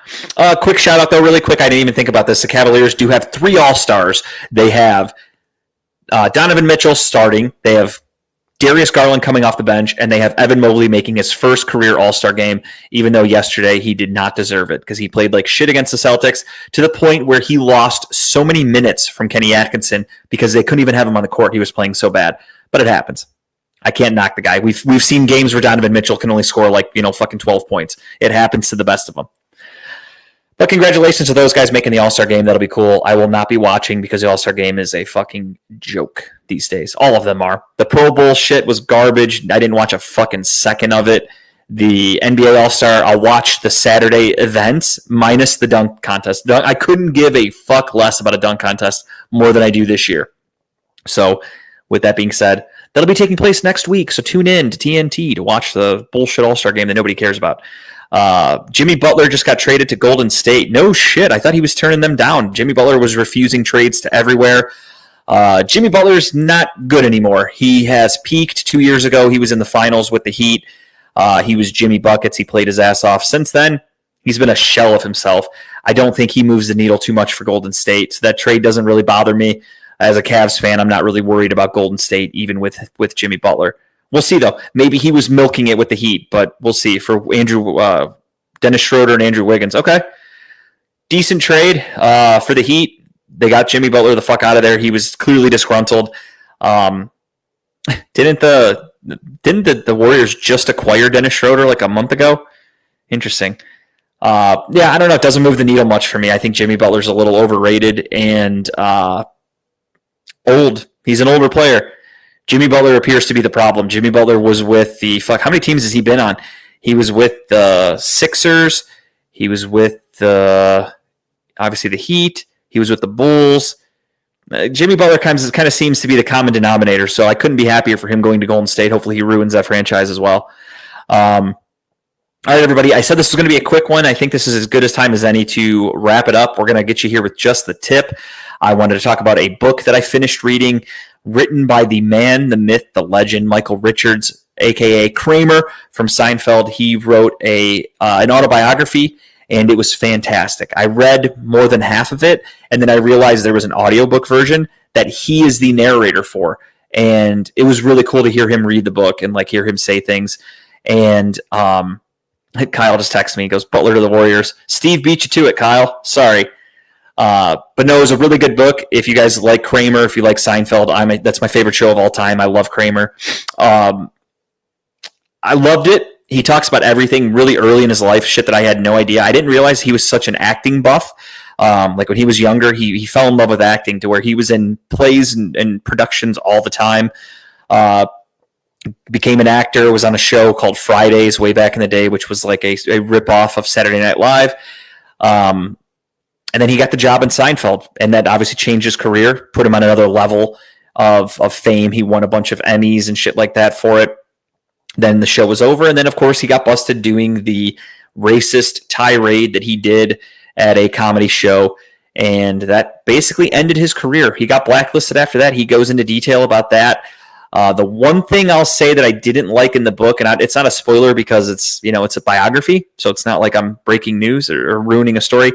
Quick shout out though, really quick. I didn't even think about this. The Cavaliers do have 3 All-Stars. They have Donovan Mitchell starting. They have Darius Garland coming off the bench, and they have Evan Mobley making his first career All-Star game, even though yesterday he did not deserve it because he played like shit against the Celtics to the point where he lost so many minutes from Kenny Atkinson because they couldn't even have him on the court. He was playing so bad, but it happens. I can't knock the guy. We've seen games where Donovan Mitchell can only score fucking 12 points. It happens to the best of them. But congratulations to those guys making the All-Star game. That'll be cool. I will not be watching because the All-Star game is a fucking joke these days. All of them are. The Pro Bowl shit was garbage. I didn't watch a fucking second of it. The NBA All-Star, I'll watch the Saturday events minus the dunk contest. I couldn't give a fuck less about a dunk contest more than I do this year. So with that being said, that'll be taking place next week, so tune in to TNT to watch the bullshit All-Star game that nobody cares about. Jimmy Butler just got traded to Golden State. No shit, I thought he was turning them down. Jimmy Butler was refusing trades to everywhere. Jimmy Butler's not good anymore. He has peaked 2 years ago. He was in the finals with the Heat. He was Jimmy Buckets. He played his ass off. Since then, he's been a shell of himself. I don't think he moves the needle too much for Golden State, so that trade doesn't really bother me. As a Cavs fan, I'm not really worried about Golden State, even with Jimmy Butler. We'll see, though. Maybe he was milking it with the Heat, but we'll see. For Dennis Schroeder and Andrew Wiggins, okay. Decent trade for the Heat. They got Jimmy Butler the fuck out of there. He was clearly disgruntled. Didn't the Warriors just acquire Dennis Schroeder like a month ago? Interesting. I don't know. It doesn't move the needle much for me. I think Jimmy Butler's a little overrated and old. He's an older player. Jimmy Butler appears to be the problem. Jimmy Butler was with how many teams has he been on? He was with the Sixers. He was with obviously the Heat. He was with the Bulls. Jimmy Butler kind of seems to be the common denominator, so I couldn't be happier for him going to Golden State. Hopefully he ruins that franchise as well. All right, everybody. I said this was going to be a quick one. I think this is as good a time as any to wrap it up. We're going to get you here with just the tip. I wanted to talk about a book that I finished reading, written by the man, the myth, the legend, Michael Richards, a.k.a. Kramer from Seinfeld. He wrote an autobiography, and it was fantastic. I read more than half of it, and then I realized there was an audiobook version that he is the narrator for. And it was really cool to hear him read the book and hear him say things. And Kyle just texted me. He goes, Butler to the Warriors. Steve beat you to it, Kyle. Sorry. But no, it was a really good book. If you guys like Kramer, if you like Seinfeld, that's my favorite show of all time. I love Kramer. I loved it. He talks about everything really early in his life, shit that I had no idea. I didn't realize he was such an acting buff. When he was younger, he fell in love with acting to where he was in plays and productions all the time. Became an actor, was on a show called Fridays way back in the day, which was like a ripoff of Saturday Night Live. And then he got the job in Seinfeld, and that obviously changed his career, put him on another level of fame. He won a bunch of Emmys and shit like that for it. Then the show was over, and then, of course, he got busted doing the racist tirade that he did at a comedy show, and that basically ended his career. He got blacklisted after that. He goes into detail about that. The one thing I'll say that I didn't like in the book, and it's not a spoiler because it's a biography, so it's not like I'm breaking news or ruining a story.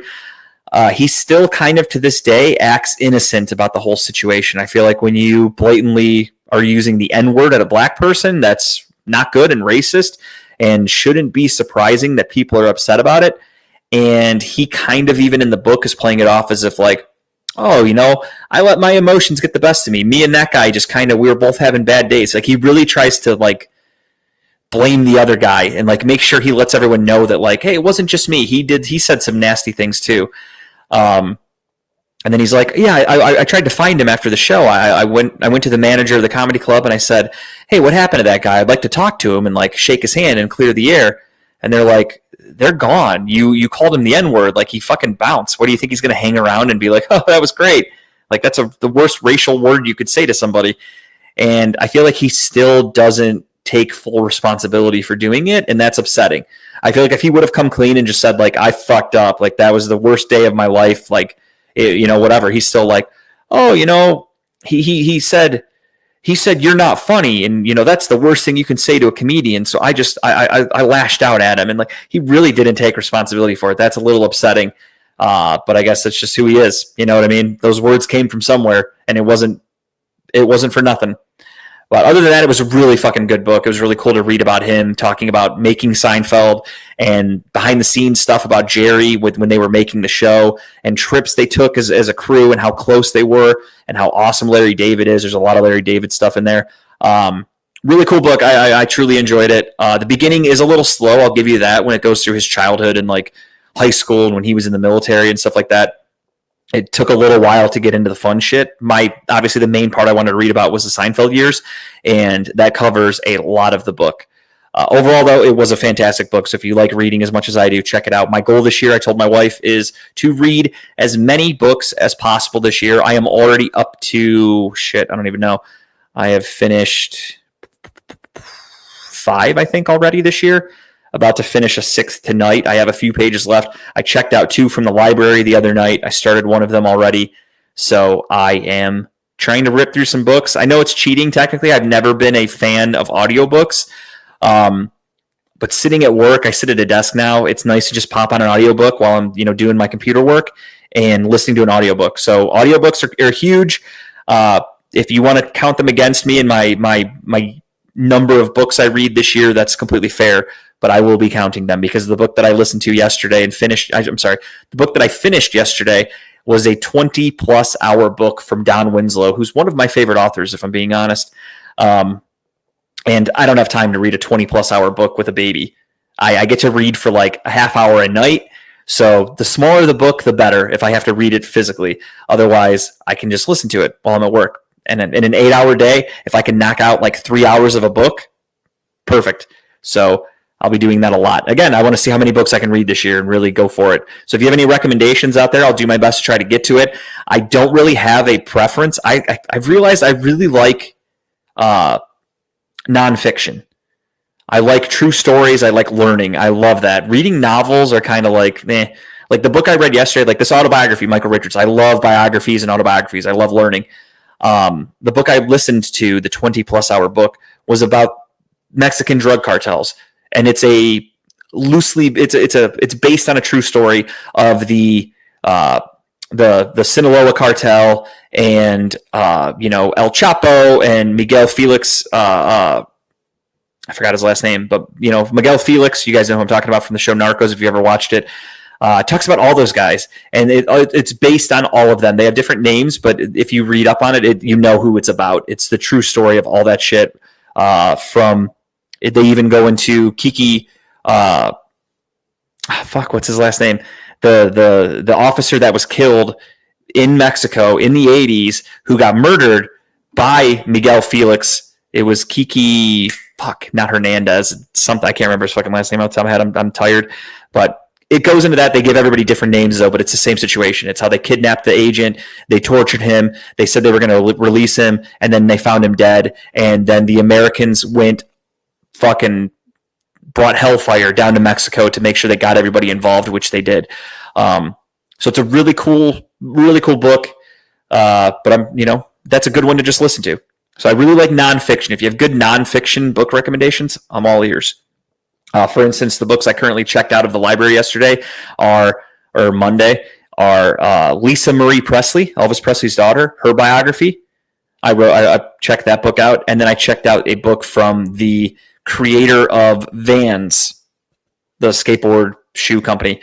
He still kind of to this day acts innocent about the whole situation. I feel like when you blatantly are using the N-word at a black person, that's not good and racist and shouldn't be surprising that people are upset about it. And he kind of, even in the book, is playing it off as if like, oh, I let my emotions get the best of me. Me and that guy just kind of, we were both having bad days. Like, he really tries to like blame the other guy and like make sure he lets everyone know that like, hey, it wasn't just me. He said some nasty things too. And then he's like, yeah, I tried to find him after the show. I went to the manager of the comedy club and I said, hey, what happened to that guy? I'd like to talk to him and like shake his hand and clear the air. And they're like, they're gone. You called him the N-word. Like, he fucking bounced. What do you think he's going to hang around and be like, oh, that was great? Like, that's the worst racial word you could say to somebody. And I feel like he still doesn't take full responsibility for doing it. And that's upsetting. I feel like if he would have come clean and just said like, I fucked up, like that was the worst day of my life, like, whatever. He's still like, oh, he said you're not funny, and that's the worst thing you can say to a comedian. So I lashed out at him, and like he really didn't take responsibility for it. That's a little upsetting. But I guess that's just who he is. You know what I mean? Those words came from somewhere, and it wasn't for nothing. But other than that, it was a really fucking good book. It was really cool to read about him talking about making Seinfeld and behind the scenes stuff about Jerry when they were making the show and trips they took as a crew and how close they were and how awesome Larry David is. There's a lot of Larry David stuff in there. Really cool book. I truly enjoyed it. The beginning is a little slow. I'll give you that, when it goes through his childhood and like high school and when he was in the military and stuff like that. It took a little while to get into the fun shit. Obviously the main part I wanted to read about was the Seinfeld years, and that covers a lot of the book. Overall, though, it was a fantastic book. So if you like reading as much as I do, check it out. My goal this year, I told my wife, is to read as many books as possible this year. I am already up to, I don't even know. I have finished 5, I think, already this year. About to finish a 6th tonight. I have a few pages left. I checked out 2 from the library the other night. I started one of them already. So I am trying to rip through some books. I know it's cheating technically. I've never been a fan of audiobooks. But sitting at work, I sit at a desk now. It's nice to just pop on an audiobook while I'm, doing my computer work and listening to an audiobook. So audiobooks are huge. If you want to count them against me and my number of books I read this year, that's completely fair. But I will be counting them because the book that I listened to yesterday the book that I finished yesterday was a 20-plus hour book from Don Winslow, who's one of my favorite authors, if I'm being honest. And I don't have time to read a 20-plus hour book with a baby. I get to read for like a half hour a night. So the smaller the book, the better if I have to read it physically. Otherwise, I can just listen to it while I'm at work. And in an 8-hour day, if I can knock out like 3 hours of a book, perfect. So I'll be doing that a lot. Again, I want to see how many books I can read this year and really go for it. So if you have any recommendations out there, I'll do my best to try to get to it. I don't really have a preference. I've realized I really like nonfiction. I like true stories. I like learning. I love that. Reading novels are kind of like, meh. Like the book I read yesterday, like this autobiography, Michael Richards. I love biographies and autobiographies. I love learning. The book I listened to, the 20-plus hour book, was about Mexican drug cartels. And it's it's based on a true story of the Sinaloa cartel and El Chapo and Miguel Felix. I forgot his last name, but Miguel Felix. You guys know who I'm talking about from the show Narcos. If you ever watched it, talks about all those guys, and it's based on all of them. They have different names, but if you read up on it, you know who it's about. It's the true story of all that shit. They even go into Kiki. What's his last name? The officer that was killed in Mexico in the 80s, who got murdered by Miguel Felix. It was Kiki. Not Hernandez. Something I can't remember his fucking last name off the top of my head. I'm tired, but it goes into that. They give everybody different names though, but it's the same situation. It's how they kidnapped the agent. They tortured him. They said they were going to release him, and then they found him dead. And then the Americans went brought hellfire down to Mexico to make sure they got everybody involved, which they did. So it's a really cool book. But that's a good one to just listen to. So I really like nonfiction. If you have good nonfiction book recommendations, I'm all ears. For instance, the books I currently checked out of the library yesterday or Monday are Lisa Marie Presley, Elvis Presley's daughter, her biography. I checked that book out, and then I checked out a book from the creator of Vans, the skateboard shoe company.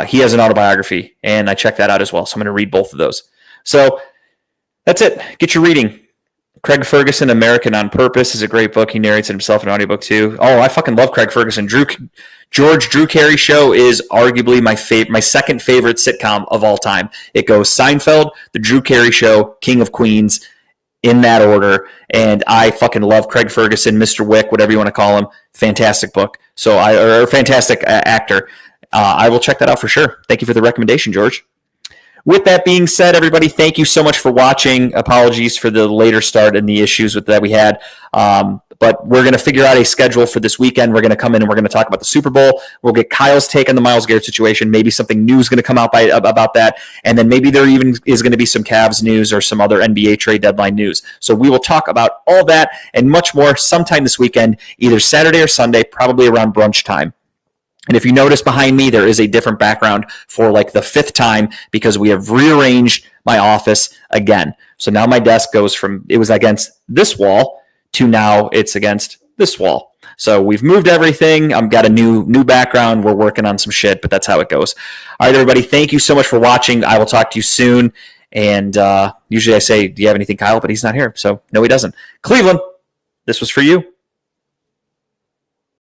He has an autobiography, and I checked that out as well. So I'm going to read both of those. So that's it. Get your reading. Craig Ferguson, American on Purpose, is a great book. He narrates it himself in an audiobook too. Oh, I fucking love Craig Ferguson. Drew Carey Show is arguably my second favorite sitcom of all time. It goes Seinfeld, The Drew Carey Show, King of Queens, in that order. And I fucking love Craig Ferguson, Mr. Wick, whatever you want to call him. Fantastic book. Or fantastic actor. I will check that out for sure. Thank you for the recommendation, George. With that being said, everybody, thank you so much for watching. Apologies for the later start and the issues that we had. But we're going to figure out a schedule for this weekend. We're going to come in and we're going to talk about the Super Bowl. We'll get Kyle's take on the Myles Garrett situation. Maybe something new is going to come out about that. And then maybe there even is going to be some Cavs news or some other NBA trade deadline news. So we will talk about all that and much more sometime this weekend, either Saturday or Sunday, probably around brunch time. And if you notice behind me, there is a different background for like the fifth time because we have rearranged my office again. So now my desk goes from, it was against this wall to now it's against this wall. So we've moved everything. I've got a new background. We're working on some shit, but that's how it goes. All right, everybody. Thank you so much for watching. I will talk to you soon. And usually I say, do you have anything, Kyle? But he's not here. So no, he doesn't. Cleveland, this was for you.